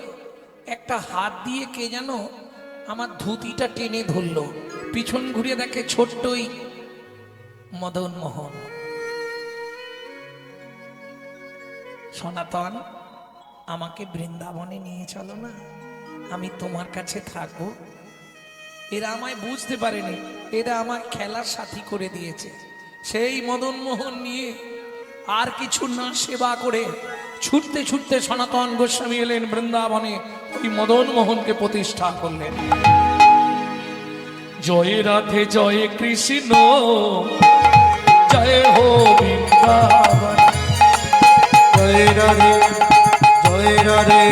[SPEAKER 1] একটা হাত দিয়ে কে যেন আমার ধুতিটা টেনে ধরলো পিছন ঘুরিয়ে দেখে ছোট্টই মদন মোহন সনাতন আমাকে বৃন্দাবনে নিয়ে চলো না আমি তোমার কাছে থাকবো এরা আমায় বুঝতে পারেনি এরা আমায় খেলার সাথী করে দিয়েছে সেই মদন মোহন নিয়ে আর কিছু না সেবা করে ছুটতে ছুটতে সনাতন গোস্বামী এলেন বৃন্দাবনে ওই মদন মোহনকে প্রতিষ্ঠা করলেন জয় রাধে জয় কৃষ্ণ জয় হো বৃন্দাবন
[SPEAKER 2] জয় রাধে জয় রাধে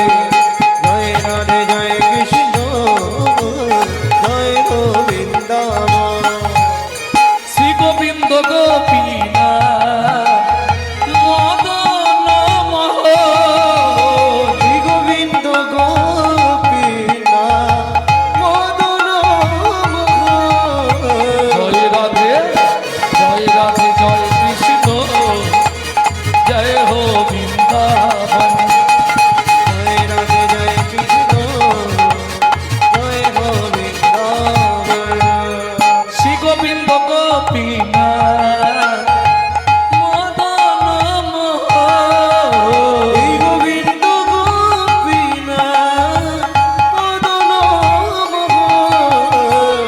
[SPEAKER 2] জয় রাধে জয় কৃষ্ণ জয় হো বৃন্দাবন
[SPEAKER 1] শ্রী গোবিন্দ গোপীনা মদন মোহন
[SPEAKER 2] শ্রী গোবিন্দ গোপীনা মদন মোহন
[SPEAKER 1] জয় রাধে জয় কৃষ্ণ জয় হো বৃন্দাবন
[SPEAKER 2] জয় রাধে জয় কৃষ্ণ জয় হো বৃন্দাবন
[SPEAKER 1] শ্রী গোবিন্দ গোপীনা মদন মোহন
[SPEAKER 2] শ্রী গোবিন্দ গোপীনা মদন মোহন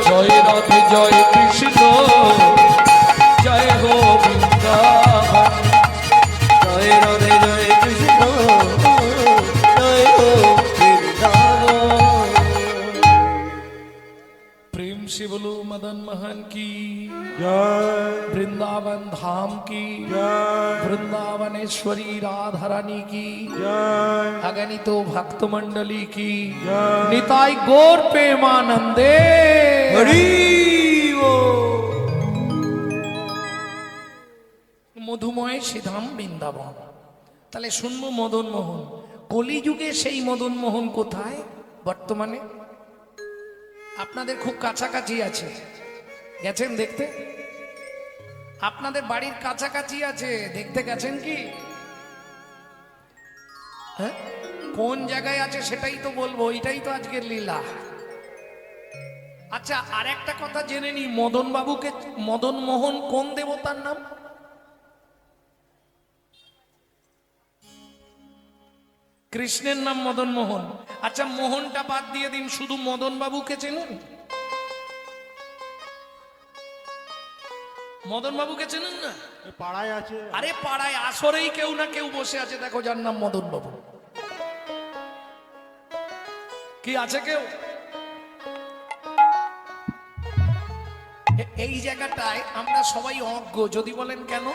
[SPEAKER 1] জয় রাধে জয় কৃষ্ণ জয় হো বৃন্দাবন
[SPEAKER 2] জয় রাধে জয় কৃষ্ণ জয় হো বৃন্দাবন
[SPEAKER 1] प्रेम से बोलो मदन मोहन की
[SPEAKER 2] জয়
[SPEAKER 1] वृंदावन धाम की
[SPEAKER 2] জয়
[SPEAKER 1] वृंदावनेश्वरी राधा रानी की
[SPEAKER 2] জয়
[SPEAKER 1] अगणित भक्त मंडली की
[SPEAKER 2] জয়
[SPEAKER 1] निताई गौर प्रेमानंदे
[SPEAKER 2] হরি বল।
[SPEAKER 1] মধুময় শ্রীধাম বৃন্দাবন তাহলে শুনবো মদন মোহন। কলিযুগে সেই মদন মোহন কোথায় বর্তমানে? আপনাদের খুব কাছাকাছি আছে, গেছেন দেখতে? আপনাদের বাড়ির কাছাকাছি আছে, দেখতে গেছেন কি? হ্যাঁ, কোন জায়গায় আছে সেটাই তো বলবো, এটাই তো আজকের লীলা। আচ্ছা, আর একটা কথা জেনে নি, মদন বাবুকে, মদন মোহন কোন দেবতার নাম? কৃষ্ণের নাম মদন মোহন। আচ্ছা, মোহনটা বাদ দিয়ে দিন, শুধু মদন বাবুকে চেনেন? মদন বাবুকে চেনেন না?
[SPEAKER 2] পাড়ায় আছে।
[SPEAKER 1] আরে পাড়ায় আসরেই কেউ না কেউ বসে আছে, দেখো, যার নাম মদন বাবু। কি আছে কেউ? এই জায়গাটায় আমরা সবাই অজ্ঞ। যদি বলেন কেন?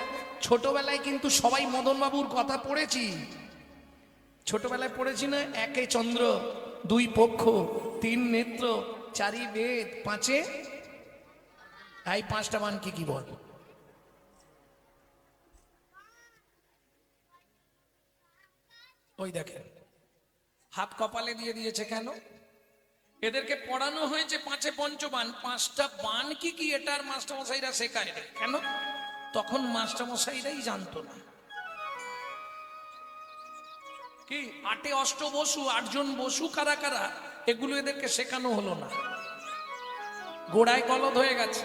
[SPEAKER 1] ছোটবেলায় কিন্তু সবাই মদন বাবুর কথা পড়েছি। ছোটবেলায় পড়েছি না, একে চন্দ্র, দুই পক্ষ, তিন নেত্র, চারি বেদ, পাঁচে এই পাঁচটা মান কি কি বল? ওই দেখেন, হাত কপালে দিয়ে দিয়েছে। কেন? এদেরকে পড়ানো হয়েছে পাঁচে পঞ্চবান। পাঁচটা বান কি কি এটার মাস্টারমশাইরা শেখায় না। কেন? তখন মাস্টারমশাইরাই জানতো না। কি আটে অষ্ট বসু, আটজন বসু কারা কারা, এগুলো এদেরকে শেখানো হলো না, গোড়ায় গলদ হয়ে গেছে।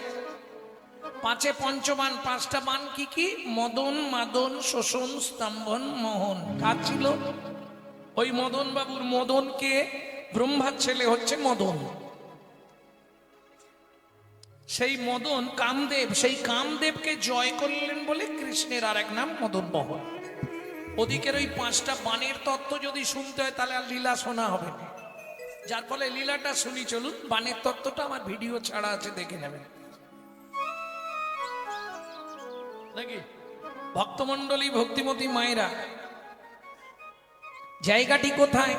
[SPEAKER 1] পাঁচে পঞ্চবান, পাঁচটা বান কি কি? মদন, মাদন, শোষণ, স্তম্ভন, মোহন। কার ছিল? ওই মদন বাবুর। মদনকে, ব্রহ্মার ছেলে হচ্ছে মদন। সেই মদন কামদেব, সেই কামদেবকে জয় করলেন বলে কৃষ্ণের আর এক নাম মদন মোহন। ওদিকের ওই পাঁচটা বানের তত্ত্ব যদি শুনতে হয় তাহলে আর লীলা শোনা হবে না, যার ফলে লীলাটা শুনি। চলুন, বানের তত্ত্বটা আমার ভিডিও ছাড়া আছে, দেখে নেবেন নাকি? ভক্তমণ্ডলী, ভক্তিমতী মায়েরা, জায়গাটি কোথায়?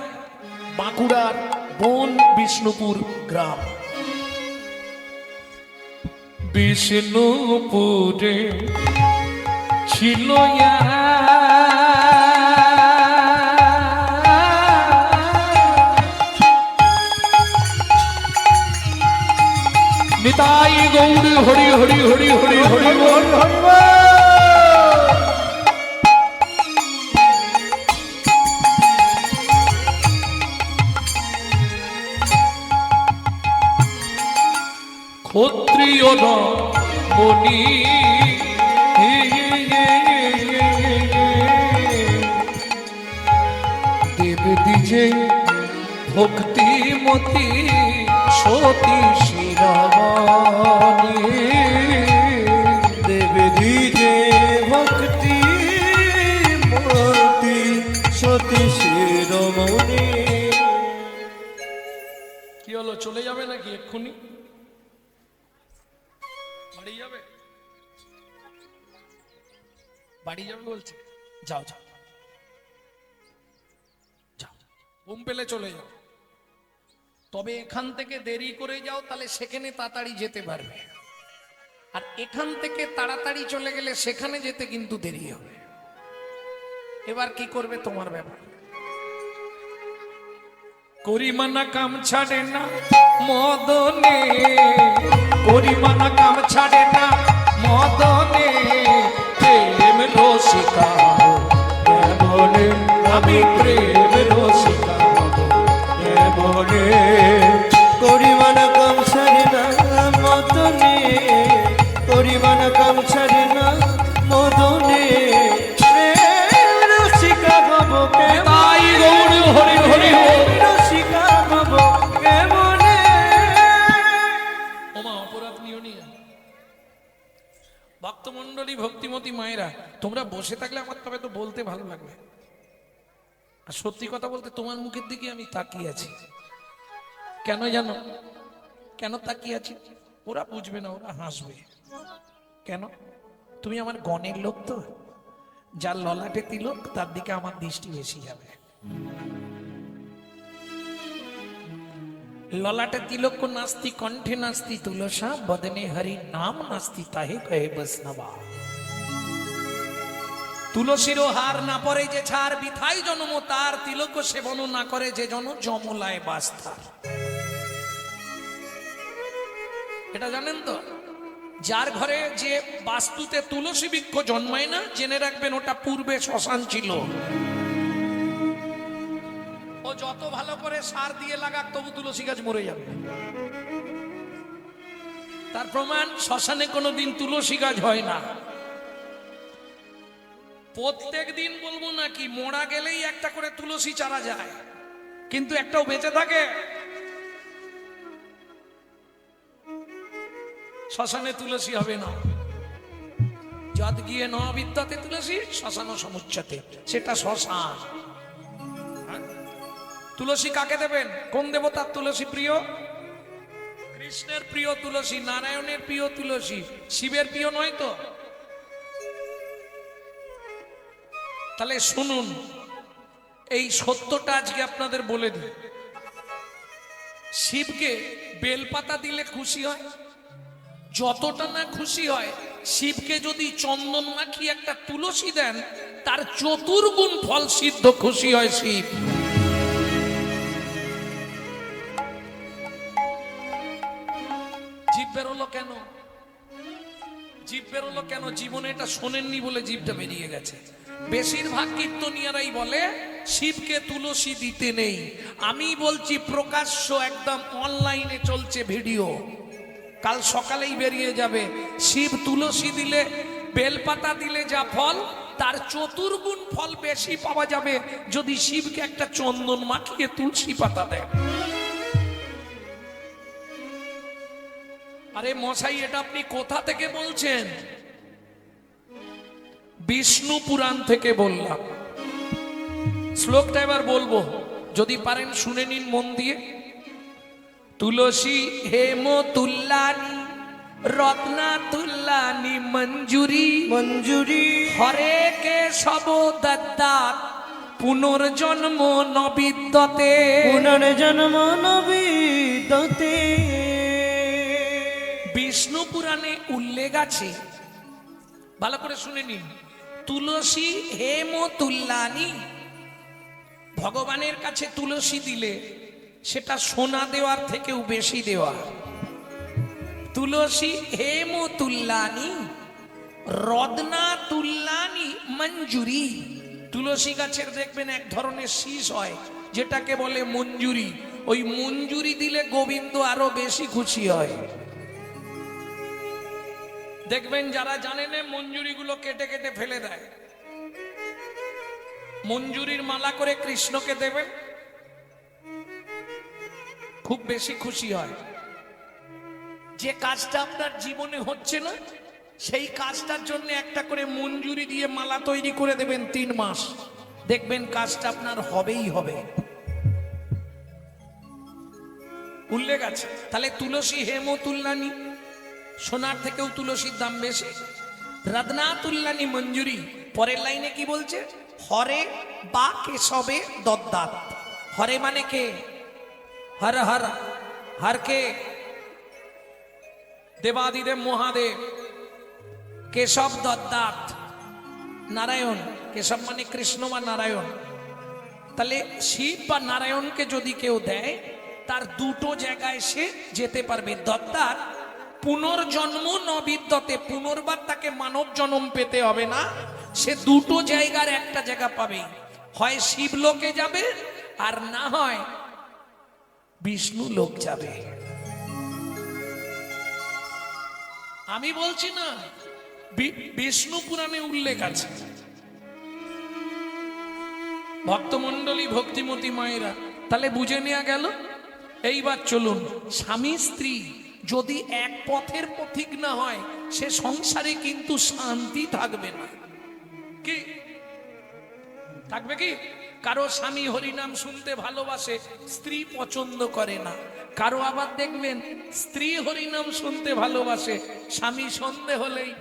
[SPEAKER 1] বাঁকুড়ার বন বিষ্ণুপুর গ্রাম। বিষ্ণুপুরে ছিল নিতাই গৌর হরি হরি হরি হরি হরি বল হরি বল। ক্ষত্রিয় মণি দেব দিজে ভক্তিমতী সতী শিরোমণি।
[SPEAKER 2] দেব দিজে ভক্তি মতি সতী শিরোমণি।
[SPEAKER 1] কি হলো, চলে যাবে নাকি এক্ষুনি? বাড়ি যাবে? বাড়ি যাবে বলছে? যাও যাও যাও, ঘুম পেলে চলে যাও। তবে এখান থেকে দেরি করে যাও, তাহলে সেখানে তাড়াতাড়ি যেতে পারবে। আর এখান থেকে তাড়াতাড়ি চলে গেলে সেখানে যেতে কিন্তু দেরি হবে। এবার কি করবে তোমার ব্যাপার। করিমানা কাম ছাড়ে না মদনে, করিমানা কাম ছাড়ে না মদনে, প্রেম রসিকা কেমনে, আমি প্রেম রসিকা কেমনে।
[SPEAKER 2] করিমান কাম ছাড়ে না মদনে, করিমান কাম ছাড়ে না মদনে, প্রেম রসিকা হব
[SPEAKER 1] তাই গৌর হরি হরি হরি।
[SPEAKER 2] রসিকা হব কেমনে।
[SPEAKER 1] ওমা, অপরাধ নিও নি। ভক্তমণ্ডলী, ভক্তিমতী মায়েরা, তোমরা বসে থাকলে আমার তবে তো বলতে ভালো লাগবে। আর সত্যি কথা বলতে, তোমার মুখের দিকে আমি তাকিয়ে আছি। কেন জানো কেন তাকিয়ে আছি? ওরা বুঝবে না, ওরা হাসবে। কেন? তুমি আমার গণের লোক তো, যার ললাটে তিলক তার দিকে আমার দৃষ্টি বেশি যাবে। ললাটে তিলক নাস্তি, কণ্ঠে নাস্তি তুলসা, বদনে হরি নাম নাস্তি, তাহে কহে বৈষ্ণবা। তুলসীরও হার না পরে যে ছাড়, বিথাই জন্ম তার, তিলক সেবন না করে যে জন, যমলায় বাস তার। এটা জানেন তো? যার ঘরে যে বাস্তুতে তুলসী বৃক্ষ জন্মায় না, জেনে রাখবেন ওটা পূর্বে শ্মশান ছিল। ও যত ভালো করে সার দিয়ে লাগাক তবু তুলসী গাছ মরে যাবে। তার প্রমাণ, শ্মশানে কোনোদিন তুলসী গাছ হয় না। প্রত্যেক দিন বলবো নাকি, মোড়া গেলেই একটা করে তুলসী চারা যায়, কিন্তু একটাও বেঁচে থাকে? শ্মশানে তুলসী হবে না। যদ গিয়ে ন বিদ্যাতে তুলসী, শ্মশান সমুচ্চতে, সেটা শ্মশান। তুলসী কাকে দেবেন? কোন দেবতার তুলসী প্রিয়? কৃষ্ণের প্রিয় তুলসী, নারায়ণের প্রিয় তুলসী, শিবের প্রিয় নয় তো? তাহলে শুনুন, এই সত্যটা আজকে আপনাদের বলে দিই। শিবকে বেলপাতা দিলে খুশি হয়, যতটা না খুশি হয়, শিবকে যদি চন্দন মাখিয়ে একটা তুলসী দেন, তার চতুর্গুণ ফল সিদ্ধ খুশি হয় শিব। জীব বেরোলো কেন? জীব বেরোলো কেন? জীবনে এটা শোনেননি বলে জীবটা বেরিয়ে গেছে। বেশিরভাগ কীর্তনিয়ারাই বলে শিবকে তুলসী দিতে নেই। আমি বলছি প্রকাশ্য, একদম অনলাইনে চলছে ভিডিও, কাল সকালেই বেরিয়ে যাবে। শিব তুলসী দিলে, বেলপাতা দিলে যা ফল, তার চতুর্গুণ ফল বেশি পাওয়া যাবে যদি শিবকে একটা চন্দন মাখিয়ে তুলসী পাতা দেয়। আরে মশাই, এটা আপনি কোথা থেকে বলছেন? বিষ্ণু পুরাণ থেকে বললাম। শ্লোকটা এবার বলবো, যদি পারেন শুনে নিন মন দিয়ে। তুলসী হেম তুল্লানি, রত্না তুল্লানি মঞ্জুরি,
[SPEAKER 2] মঞ্জুরি
[SPEAKER 1] হরে কেশব দত্তাৎ, পুনর্জন্ম নবিদ্যতে।
[SPEAKER 2] পুনর্জন্ম নবিদ্যতে।
[SPEAKER 1] বিষ্ণু পুরাণে উল্লেখ আছে, ভালো করে শুনে নিন। তুলসী হেম তুল্লানি, ভগবানের কাছে তুলসী দিলে সেটা সোনা দেওয়ার থেকেও বেশি দেওয়া। তুলসী হেম তুল্লানি, রত্না তুল্লানি মঞ্জুরি। তুলসী গাছের দেখবেন এক ধরনের শীষ হয়, যেটাকে বলে মঞ্জুরি। ওই মঞ্জুরি দিলে গোবিন্দ আরো বেশি খুশি হয়। দেখবেন যারা জানেন মঞ্জুরি গুলো কেটে কেটে ফেলে দেয়। মঞ্জুরির মালা করে কৃষ্ণকে দেবেন, খুব বেশি খুশি হয়। যে কাজটা আপনার জীবনে হচ্ছে না, সেই কাজটার জন্য একটা করে মঞ্জুরি দিয়ে মালা তৈরি করে দেবেন 3 মাস, দেখবেন কাজটা আপনার হবেই হবে। উল্লেখ আছে। তাহলে তুলসী হেম তুল্লানি, সোনার থেকেও তুলসীর দাম বেশি। রত্না তুল্লানি মঞ্জুরি। পরের লাইনে কি বলছে? হরে বা কেশবে দদ্দাত। হরে মানে কে? হর হর। হর কে? দেবাদিদেব মহাদেব। কেশব দদ্দাত নারায়ণ। কেশব মানে কৃষ্ণ বা নারায়ণ। তাহলে শিব বা নারায়ণকে যদি কেউ দেয়, তার দুটো জায়গায় সে যেতে পারবে। দদ্দাত পুনর্জন্ম নবিদ্যতে, পুনর্বার তাকে মানব জন্ম পেতে হবে না, সে দুটো জায়গার একটা জায়গা পাবে। হয় শিবলোকে যাবে, আর না হয় বিষ্ণু লোক যাবে। আমি বলছি না, বিষ্ণু পুরাণে উল্লেখ আছে। ভক্তমণ্ডলী, ভক্তিমতী মায়েরা, তাহলে বুঝে নেওয়া গেল। এইবার চলুন, স্বামী স্ত্রী যদি এক পথের পথিক না হয়, সে সংসারে কিন্তু শান্তি থাকবে না। কি থাকবে? কি কারো স্বামী হরিনাম শুনতে ভালোবাসে, স্ত্রী পছন্দ করে না। কারো আবার দেখবেন স্ত্রী হরিনাম শুনতে ভালোবাসে, স্বামী সন্ধে হলেই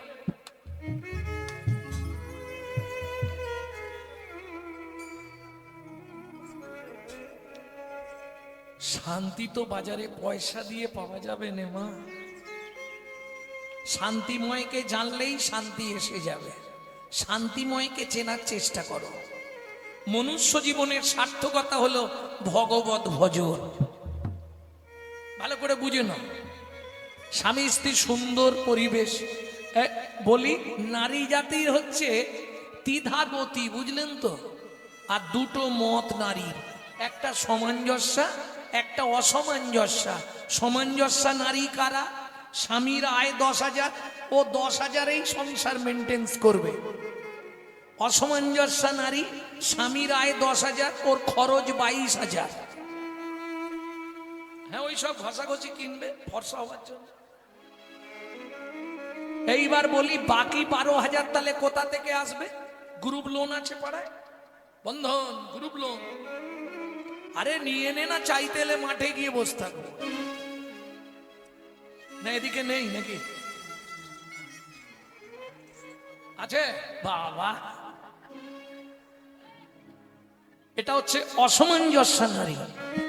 [SPEAKER 1] শান্তি তো বাজারে পয়সা দিয়ে পাওয়া যাবে না মা। শান্তিময়কে জানলেই শান্তি এসে যাবে। শান্তিময়কে চেনার চেষ্টা করো। মনুষ্য জীবনের সার্থকতা হলো ভগবত ভজন। ভালো করে বুঝে নাও। স্বামী স্ত্রী সুন্দর পরিবেশ। বলি নারী জাতির হচ্ছে দ্বিধাগতি, বুঝলেন তো? আর দুটো মত নারীর, একটা সামঞ্জস্যা, একটা অসামঞ্জস্যা। সামঞ্জস্যা নারী কারা? স্বামীর আয় 10,000, ও 10,000-এই সংসার মেনটেন্স করবে। অসামঞ্জস্যা নারী, স্বামীর আয় 10,000, ওর খরচ 22,000। হ্যাঁ, ওই সব ঘষাঘষি কিনবে ফর্সা হওয়ার জন্য। এইবার বলি বাকি 12,000 তাহলে কোথা থেকে আসবে? গ্রুপ লোন আছে পাড়ায়, বন্ধন গ্রুপ লোন। আরে নিয়ে নে না, চাইতে এলে মাঠে গিয়ে বসে থাকবো না। এদিকে নেই নাকি? আছে বাবা। এটা হচ্ছে অসামঞ্জস্য নারী।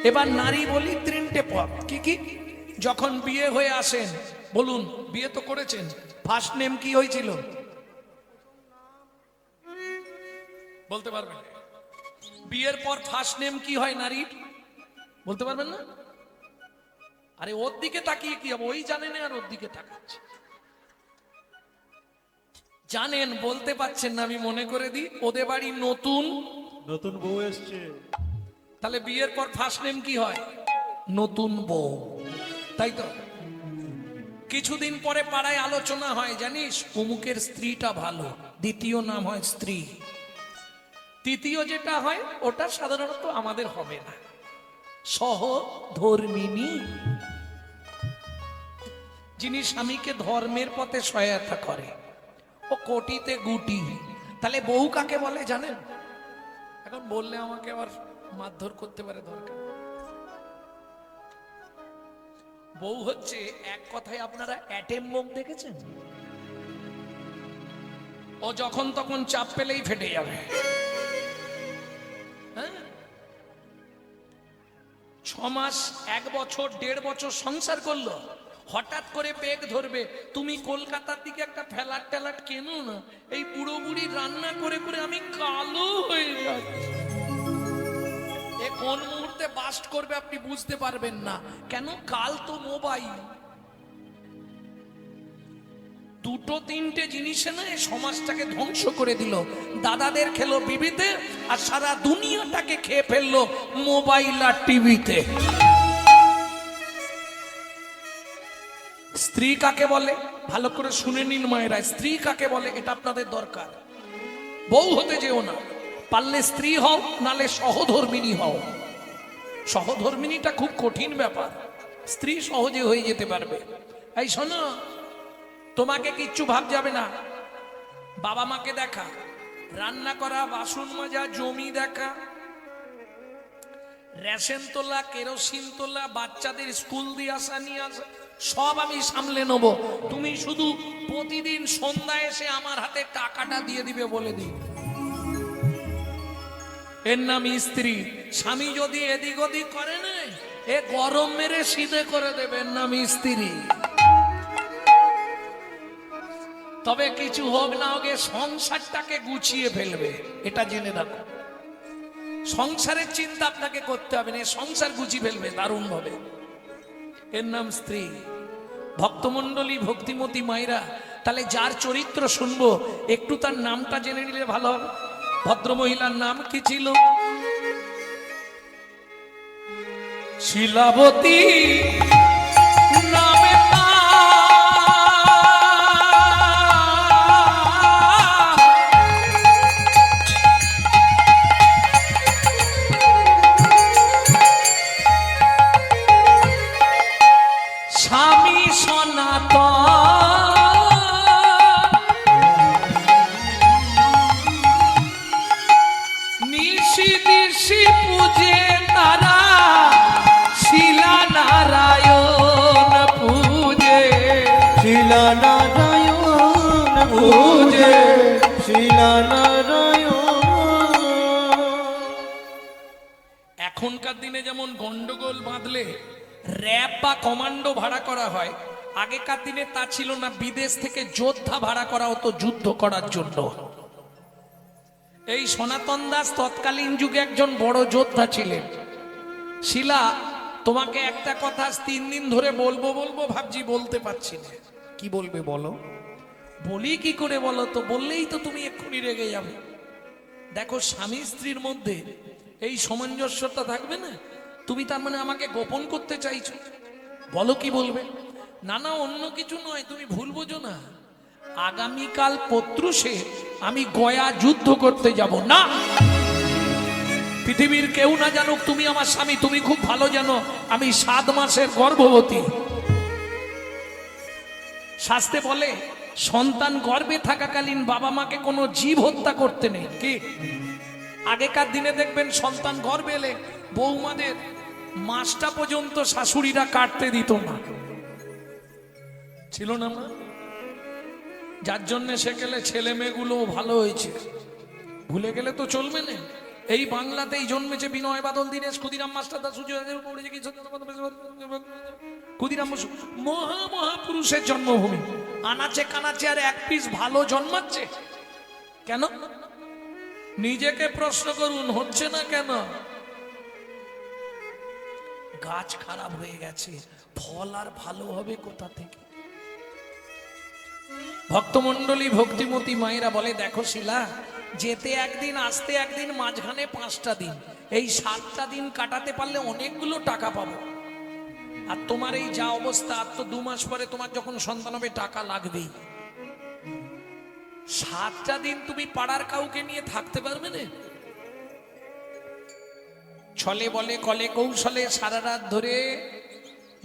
[SPEAKER 1] এবার নারী বলি 3টে পদ। কি কি? যখন বিয়ে হয়ে আসেন, বলুন বিয়ে তো করেছেন, ফার্স্ট নেম কি হয়েছিল? বলতে পারবেন? বিয়ের পর ফার্স্ট নেম কি হয় নারীর? বলতে পারবেন না? আরে ওর দিকে তাকিয়ে কি হবে? ওই জানেন আর ওর দিকে তাকাচ্ছে। জানেন, বলতে পারছেন না, আমি মনে করে দিই। ওদের বাড়ি নতুন
[SPEAKER 3] নতুন বউ এসছে।
[SPEAKER 1] তাহলে বিয়ের পর ফার্স্ট নেম কি হয়? নতুন বউ, তাই তো? কিছুদিন পরে পাড়ায় আলোচনা হয়, জানিস অমুকের স্ত্রীটা ভালো, দ্বিতীয় নাম হয় স্ত্রী। তৃতীয় যেটা হয় ওটা সাধারণত আমাদের হবে না, সহধর্মিণী, যিনি স্বামীকে ধর্মের পথে সহায়তা করে। ও কোটিতে গুটি। তাহলে বউ কাকে বলে জানেন? এখন বললে আমাকে আবার মারধর করতে পারে, দরকার। বউ হচ্ছে এক কথায়, আপনারা অ্যাটেম বোম দেখেছেন? ও যখন তখন চাপ পেলেই ফেটে যাবে। হ্যাঁ, 6 মাস, 1 বছর, 1.5 বছর সংসার করলো, হঠাৎ করে বেগ ধরবে। তুমি কলকাতার দিকে একটা ফ্ল্যাট ট্যালাট কেনো না, এই বুড়ো বুড়ি রান্না করে করে আমি কালো হয়ে যাচ্ছি। এ কোন মুহূর্তে বাস্ট করবে আপনি বুঝতে পারবেন না। কেন? কাল তো মোবাইল। 2-3টে জিনিসে না এই সমাজটাকে ধ্বংস করে দিল। দাদাদের খেলো বিবিতে, আর সারা দুনিয়াটাকে খেয়ে ফেললো মোবাইল আর টিভিতে। স্ত্রী কাকে বলে ভালো করে শুনে নিন মায়েরা। স্ত্রী কাকে বলে এটা আপনাদের দরকার। বউ হতে যেও না, পারলে স্ত্রী হও, নালে সহধর্মিণী হও। সহধর্মিণীটা খুব কঠিন ব্যাপার, স্ত্রী সহজে হয়ে যেতে পারবে। এই শোনো, তোমাকে কিচ্ছু ভাব যাবে না। বাবা মাকে দেখা, রান্না করা, বাসন মাজা, জমি দেখা, রেশন তোলা, কেরোসিন তোলা, বাচ্চাদের স্কুল দিয়ে আসা নিয়ে আসা, সব আমি সামলে নেবো। তুমি শুধু প্রতিদিন সন্ধ্যায় এসে আমার হাতে টাকাটা দিয়ে দিবে বলে দিই। এর নাম স্ত্রী। স্বামী যদি এদিক ওদিক করে না, এ গরম মেরে সিধে করে দেবে। এর নাম স্ত্রী। তবে কিছু হোক না হোক সংসারটাকে গুছিয়ে ফেলবে, এটা জেনে রাখো। সংসারের চিন্তা আপনাকে করতে হবে না, সংসার গুছিয়ে ফেলবে দারুণ ভাবে। এর নাম স্ত্রী। ভক্তমন্ডলী, ভক্তিমতী মায়েরা, তাহলে যার চরিত্র শুনবো একটু তার নামটা জেনে নিলে ভালো হবে। ভদ্রমহিলার নাম কি ছিল? শিলাবতী নামে স্বামী সনাতন, নিশি নিশি পূজে তারা, শিলানারায়ণ পূজে,
[SPEAKER 2] শিলানারায়ণ পূজে, শিলানারায়ণ।
[SPEAKER 1] এখনকার দিনে যেমন গন্ডগোল বাঁধলে র্যাব বা কমান্ডো ভাড়া করা হয়, আগেকার দিনে তা ছিল না। বিদেশ থেকে যোদ্ধা ভাড়া করা হতো যুদ্ধ করার জন্য। এই সনাতন দাস তৎকালীন যুগে একজন বড় যোদ্ধা ছিলেন। শিলা, তোমাকে একটা কথা 3 দিন ধরে বলবো বলবো ভাবছি, বলতে পারছি না। কি বলবে বলো? বলি কি করে বলো তো? বললেই তো তুমি এক্ষুনি রেগে যাবে। দেখো, স্বামী স্ত্রীর মধ্যে এই সামঞ্জস্যটা থাকবে না। তুমি তার মানে আমাকে গোপন করতে চাইছো? বলো কি বলবে? না না, অন্য কিছু নয়, তুমি ভুল বোঝো না। আগামীকাল পত্রুষে আমি গয়া যুদ্ধ করতে যাব না। পৃথিবীর কেউ না জানুক তুমি আমার স্বামী। তুমি খুব ভালো জানো আমি 7 মাসের গর্ভবতী। শাস্ত্রে বলে সন্তান গর্ভে থাকাকালীন বাবা মাকে কোনো জীব হত্যা করতে নেই। কি আগেকার দিনে দেখবেন সন্তান গর্ভে এলে বৌমাদের মাসটা পর্যন্ত শাশুড়িরা কাটতে দিত না, ছিল না মা? যার জন্য সেকেলে ছেলে মেয়েগুলো ভালো হয়েছে। ভুলে গেলে তো চলবে না। এই বাংলাতেই জন্মেছে বিনয় বাদল দীনেশ ক্ষুদিরাম মাস্টার দাস ক্ষুদিরাম বসু, মহা মহাপুরুষের জন্মভূমি। আনাচে কানাচে আর 1 পিস ভালো জন্মাচ্ছে কেন? নিজেকে প্রশ্ন করুন, হচ্ছে না কেন? গাছ খারাপ হয়ে গেছে, ফল আর ভালো হবে কোথা থেকে? ভক্তমণ্ডলী ভক্তিমতী মায়েরা বলে, দেখো শিলা, যেতে একদিন আসতে একদিন, মাঝখানে 5টা দিন, এই 7টা দিন কাটাতে পারলে অনেকগুলো টাকা পাবো। আর তোমার এই যা অবস্থা, আর তো 2 মাস পরে তোমার যখন সন্তান হবে টাকা লাগবেই। 7টা দিন তুমি পাড়ার কাউকে নিয়ে থাকতে পারবে না? ছলে বলে কলে কৌশলে সারা রাত ধরে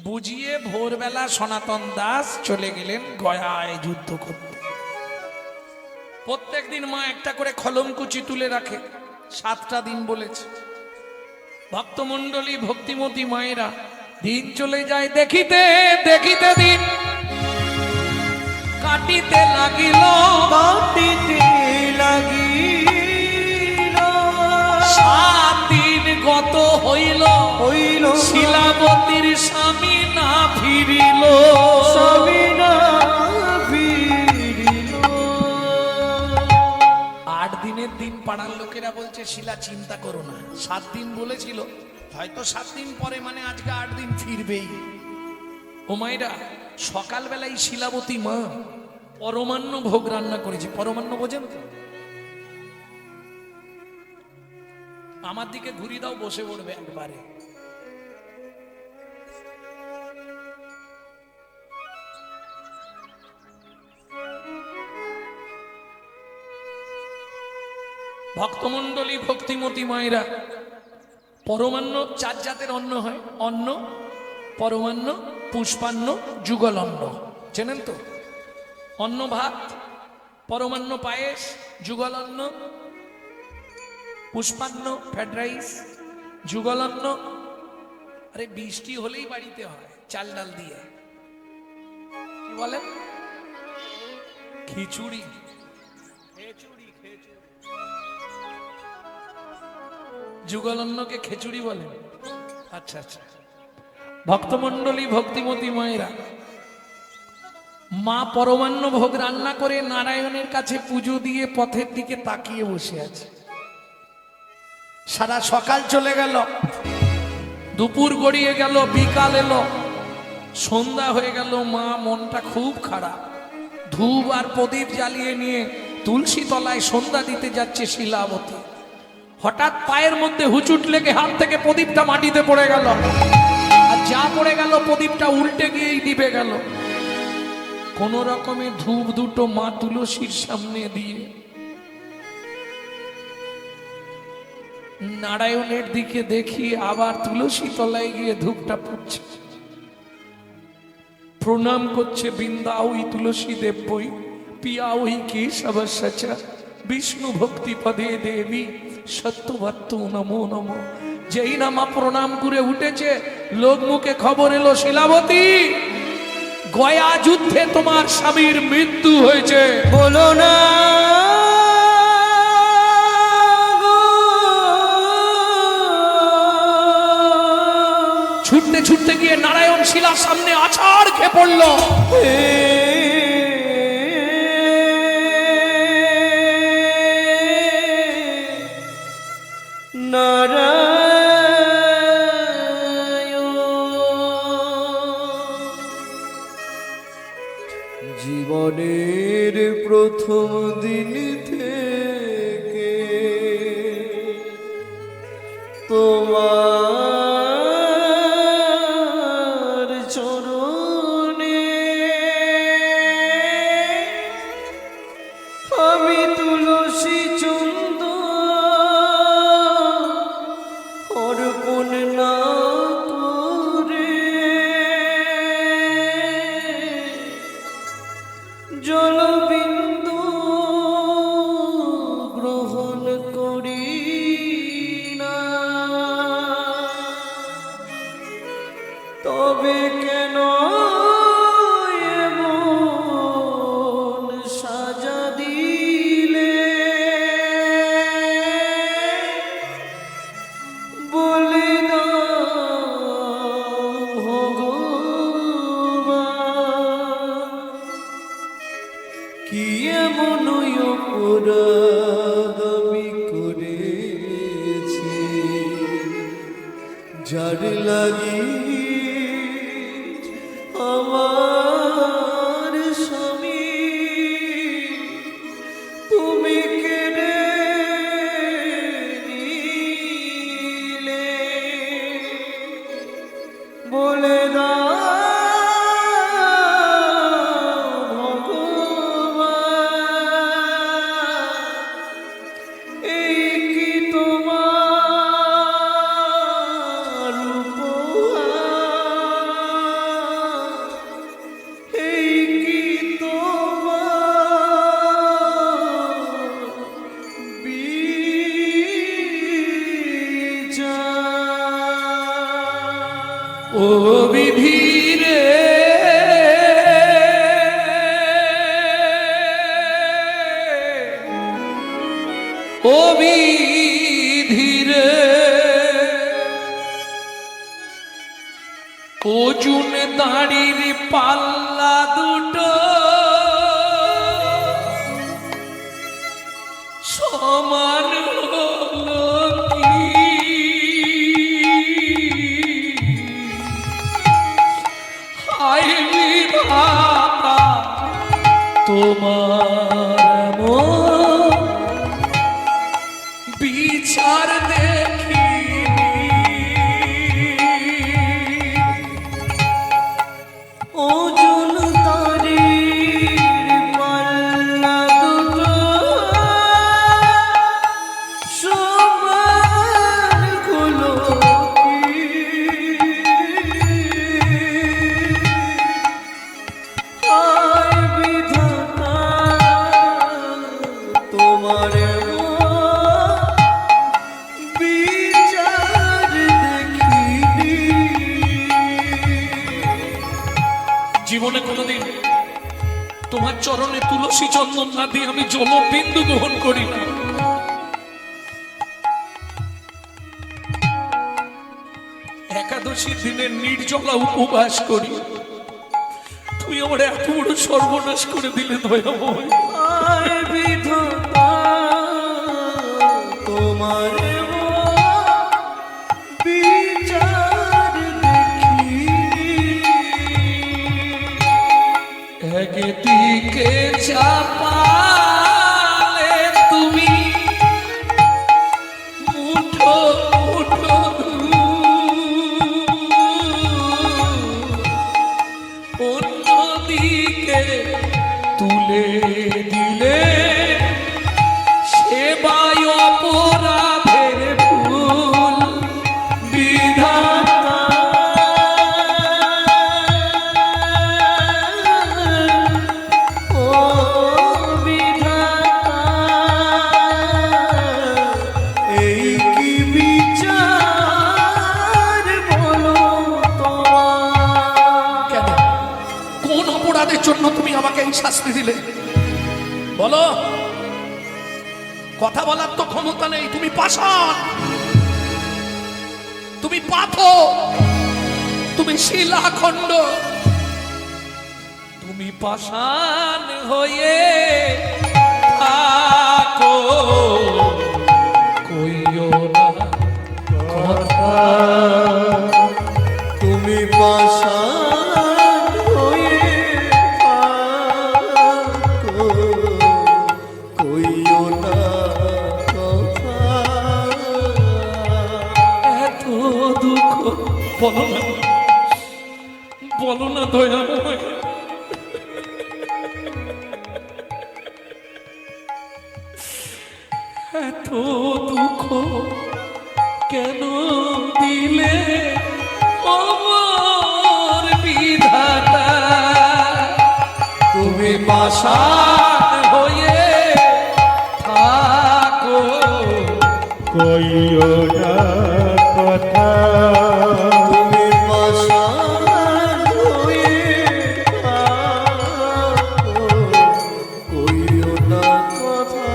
[SPEAKER 1] বুঝিয়ে ভোরবেলা সনাতন দাস চলে গেলেন গয়ায় যুদ্ধ করতে। প্রত্যেক দিন মা একটা করে খলমকুচি তুলে রাখে, 7টা দিন বলেছে। ভক্তমণ্ডলী ভক্তিমতী মায়েরা, দিন চলে যায় দেখিতে দেখিতে, দিন কাটিতে লাগিল
[SPEAKER 2] কাটিতে লাগিল।
[SPEAKER 1] 7 দিন গত হইল
[SPEAKER 2] হইল
[SPEAKER 1] শিলাবতীর স্বামী না ফিরিল।
[SPEAKER 2] স্বামী না ফিরিল।
[SPEAKER 1] 8 দিনের দিন পাড়ার লোকেরা বলছে, শিলা চিন্তা করো না, 7 দিন বলেছিল, হয়তো 7 দিন পরে মানে আজকে 8 দিন ফিরবেই। ও মায়েরা, সকালবেলায় শিলাবতী মা পরমান্ন ভোগ রান্না করেছে। পরমান্ন বোঝেন তো? আমার দিকে ঘুরি দাও, বসে পড়বে একবারে। ভক্তমণ্ডলী ভক্তিমতী মায়েরা, পরমান্ন 4 জাতের অন্ন হয়। অন্ন, পরমান্ন, পুষ্পান্ন, যুগল অন্ন। চেনেন তো? অন্ন ভাত, পরমান্ন পায়েস, যুগল অন্ন, পুষ্পান্ন ফ্রাইড রাইস, যুগল অন্ন। আরে বৃষ্টি হলেই বাড়িতে হয় চাল ডাল দিয়ে, কি বলেন? খিচুড়ি। যুগল অন্নকে খিচুড়ি বলে? আচ্ছা আচ্ছা। ভক্তমণ্ডলী ভক্তিমতী মায়েরা, মা পরমান্ন ভোগ রান্না করে নারায়ণের কাছে পুজো দিয়ে পথের দিকে তাকিয়ে বসে আছে। সারা সকাল চলে গেল, দুপুর গড়িয়ে গেল, বিকাল এলো, সন্ধ্যা হয়ে গেল। মা মনটা খুব খারাপ। ধূপ আর প্রদীপ জ্বালিয়ে নিয়ে তুলসী তলায় সন্ধ্যা দিতে যাচ্ছে শিলাবতী। হঠাৎ পায়ের মধ্যে হুচুট লেগে হাত থেকে প্রদীপটা মাটিতে পড়ে গেল। আর যা পড়ে গেল, প্রদীপটা উল্টে গিয়েই নিভে গেল। কোন রকমে ধূপ দুটো মা তুলসীর সামনে দিয়ে নারায়ণের দিকে দেখি আবার তুলসী তলায় গিয়ে ধূপটা পুড়ছে। প্রণাম করছে, বৃন্দাওই তুলসী দেবই পিয়াওই কেশব সচা বিষ্ণু ভক্তি পদে দেবী সত্যভক্ত নমো নমো। যেই না মা প্রণাম করে উঠেছে, লোক মুখে খবর এলো, শিলাবতী, গয়া যুদ্ধে তোমার স্বামীর মৃত্যু হয়েছে।
[SPEAKER 2] বলো না
[SPEAKER 1] ছুটতে ছুটতে গিয়ে নারায়ণ শিলার সামনে আছাড় খেয়ে পড়ল।
[SPEAKER 2] জীবনের প্রথম দিন থেকে তোমার চরণে আমি তুলসী চন্দন অর্পণ না করে জলবিন্দু গ্রহণ করি না, তবে কেন এমন সাজা দিলে বলে দাও ভগবান, কি এমন অপরাধ আমি করেছি যার লাগি আমার স্বামী তুমি কেড়ে নিলে, বলে দাও
[SPEAKER 1] ও বিধি রে, ও বিধি রে, অর্জুন দাঁড়ির পাল্লা দুটো সমান হলো কি? হায় বিধাতা তোমার এমন বিচার দেখিনি।
[SPEAKER 2] ওজন তারির পাল্লা দুটো সমান হলো কি? হায় বিধাতা তোমার বিচার দেখিনি।
[SPEAKER 1] জীবনে কোনোদিন তোমার চরণে তুলসী চন্দন না দিয়ে আমি জলবিন্দু গ্রহণ করি না। একাদশীর দিনে নির্জলা উপবাস করি, তুই আমার এত বড় সর্বনাশ করে দিলে দয়াময়।
[SPEAKER 2] হায় বিধাতা তোমার বিচার দেখিনি।
[SPEAKER 1] একদিকে চাপালে তুমি মুঠো মুঠো অন্যদিকে তুলে দিলে সেবায় অপরাধের ভুল। বিধাতা
[SPEAKER 2] ও বিধাতা, এই কি বিচার বলো তোমার?
[SPEAKER 1] কেন, কোন অপরাধের জন্য তুমি আমাকে এই শাস্তি দিলে বলো? কথা বলার তো ক্ষমতা নেই। তুমি পাষাণ, তুমি পাথর, তুমি শিলাখণ্ড, তুমি পাষাণ হয়ে থাকো, কইও না বলো না, বলো না দয়াময়। এত দুঃখ কেন দিলে আমার বিধাতা, তুমি পাষাণ হয়ে থাকো,
[SPEAKER 3] কইও না কথা,
[SPEAKER 2] তুমি পাষাণ হয়ে থাকো, কইও না কথা।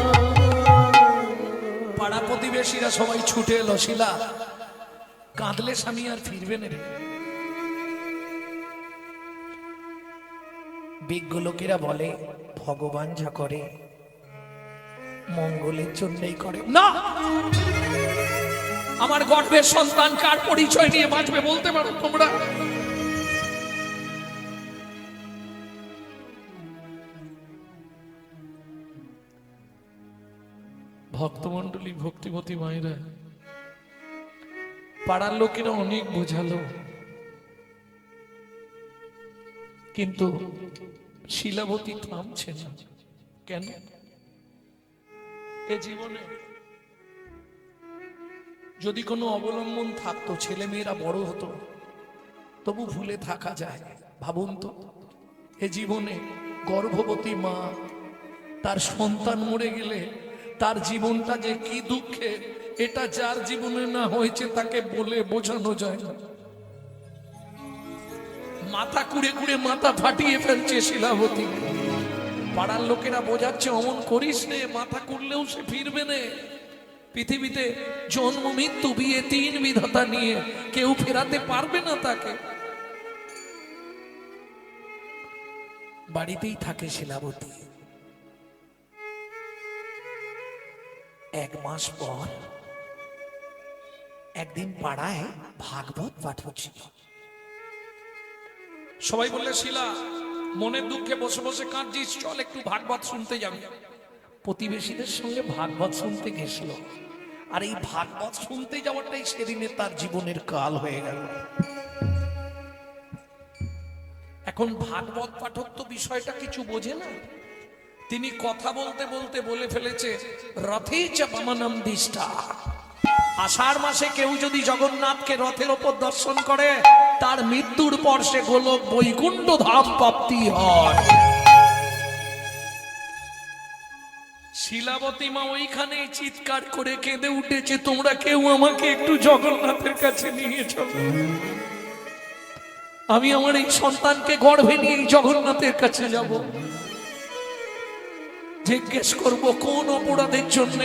[SPEAKER 1] পাড়া প্রতিবেশীরা সবাই ছুটে এলো, শিলা কাঁদলে স্বামী আর ফিরবে না রে। বিজ্ঞ লোকেরা বলে ভগবান যা করে মঙ্গলের জন্যই করে। না, আমার গর্ভের সন্তান কার পরিচয় নিয়ে বাঁচবে বলতে পারো তোমরা? ভক্তমন্ডলী, ভক্তিমতী মায়েরা, পাড়ার লোকেরা অনেক বোঝালো, কিন্তু শিলাবতী থামছে না। কেন? এ জীবনে যদি কোনো অবলম্বন থাকতো, ছেলে মেয়েরা বড় হতো, তবু ভুলে থাকা যায়। ভাবুন তো, এ জীবনে গর্ভবতী মা তার সন্তান মরে গেলে তার জীবনটা যে কি দুঃখে, এটা যার জীবনে না হয়েছে তাকে বলে বোঝানো যায় না। মাথা কুড়ে কুড়ে মাথা ফাটিয়ে ফেলছে শিলাবতী। পাড়ার লোকেরা বোঝাচ্ছে অমন করিস নে, মাথা কুড়লেও সে ফিরবে না। পৃথিবীতে জন্ম মৃত্যু বিয়ে তিন বিধাতা নিয়ে কেউ ফেরাতে পারবে না তাকে। বাড়িতেই থাকে শিলাবতী। এক মাস পর একদিন পাড়ায় ভাগবত পাঠ হচ্ছিল। সবাই বললে, শিলা মনের দুঃখে বসে বসে কাঁদছিস, চল একটু ভাগবত শুনতে যাবি। প্রতিবেশীদের সঙ্গে ভাগবত শুনতে গেছিল, আর এই ভাগবত শুনতে যাওয়াটাই সেদিনে তার জীবনের কাল হয়ে গেল। এখন ভাগবত পাঠক তো বিষয়টা কিছু বোঝে না। তিনি কথা বলতে বলতে বলে ফেলেছে, রথে চাপামানম দিষ্টা। আষাঢ় মাসে কেউ যদি জগন্নাথকে রথের ওপর দর্শন করে, তার মৃত্যুর পর সে গোলক বৈকুণ্ঠ ধাম প্রাপ্তি হয়। শিলাবতী মা ওইখানে চিৎকার করে কেঁদে উঠেছে, তোমরা কেউ আমাকে একটু জগন্নাথের কাছে নিয়ে চলো, আমি আমার এই সন্তানকে গর্ভে নিয়ে জগন্নাথের কাছে যাব। জিজ্ঞেস করব কোন অপরাধের জন্য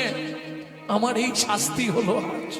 [SPEAKER 1] আমার এই শাস্তি হলো আজ।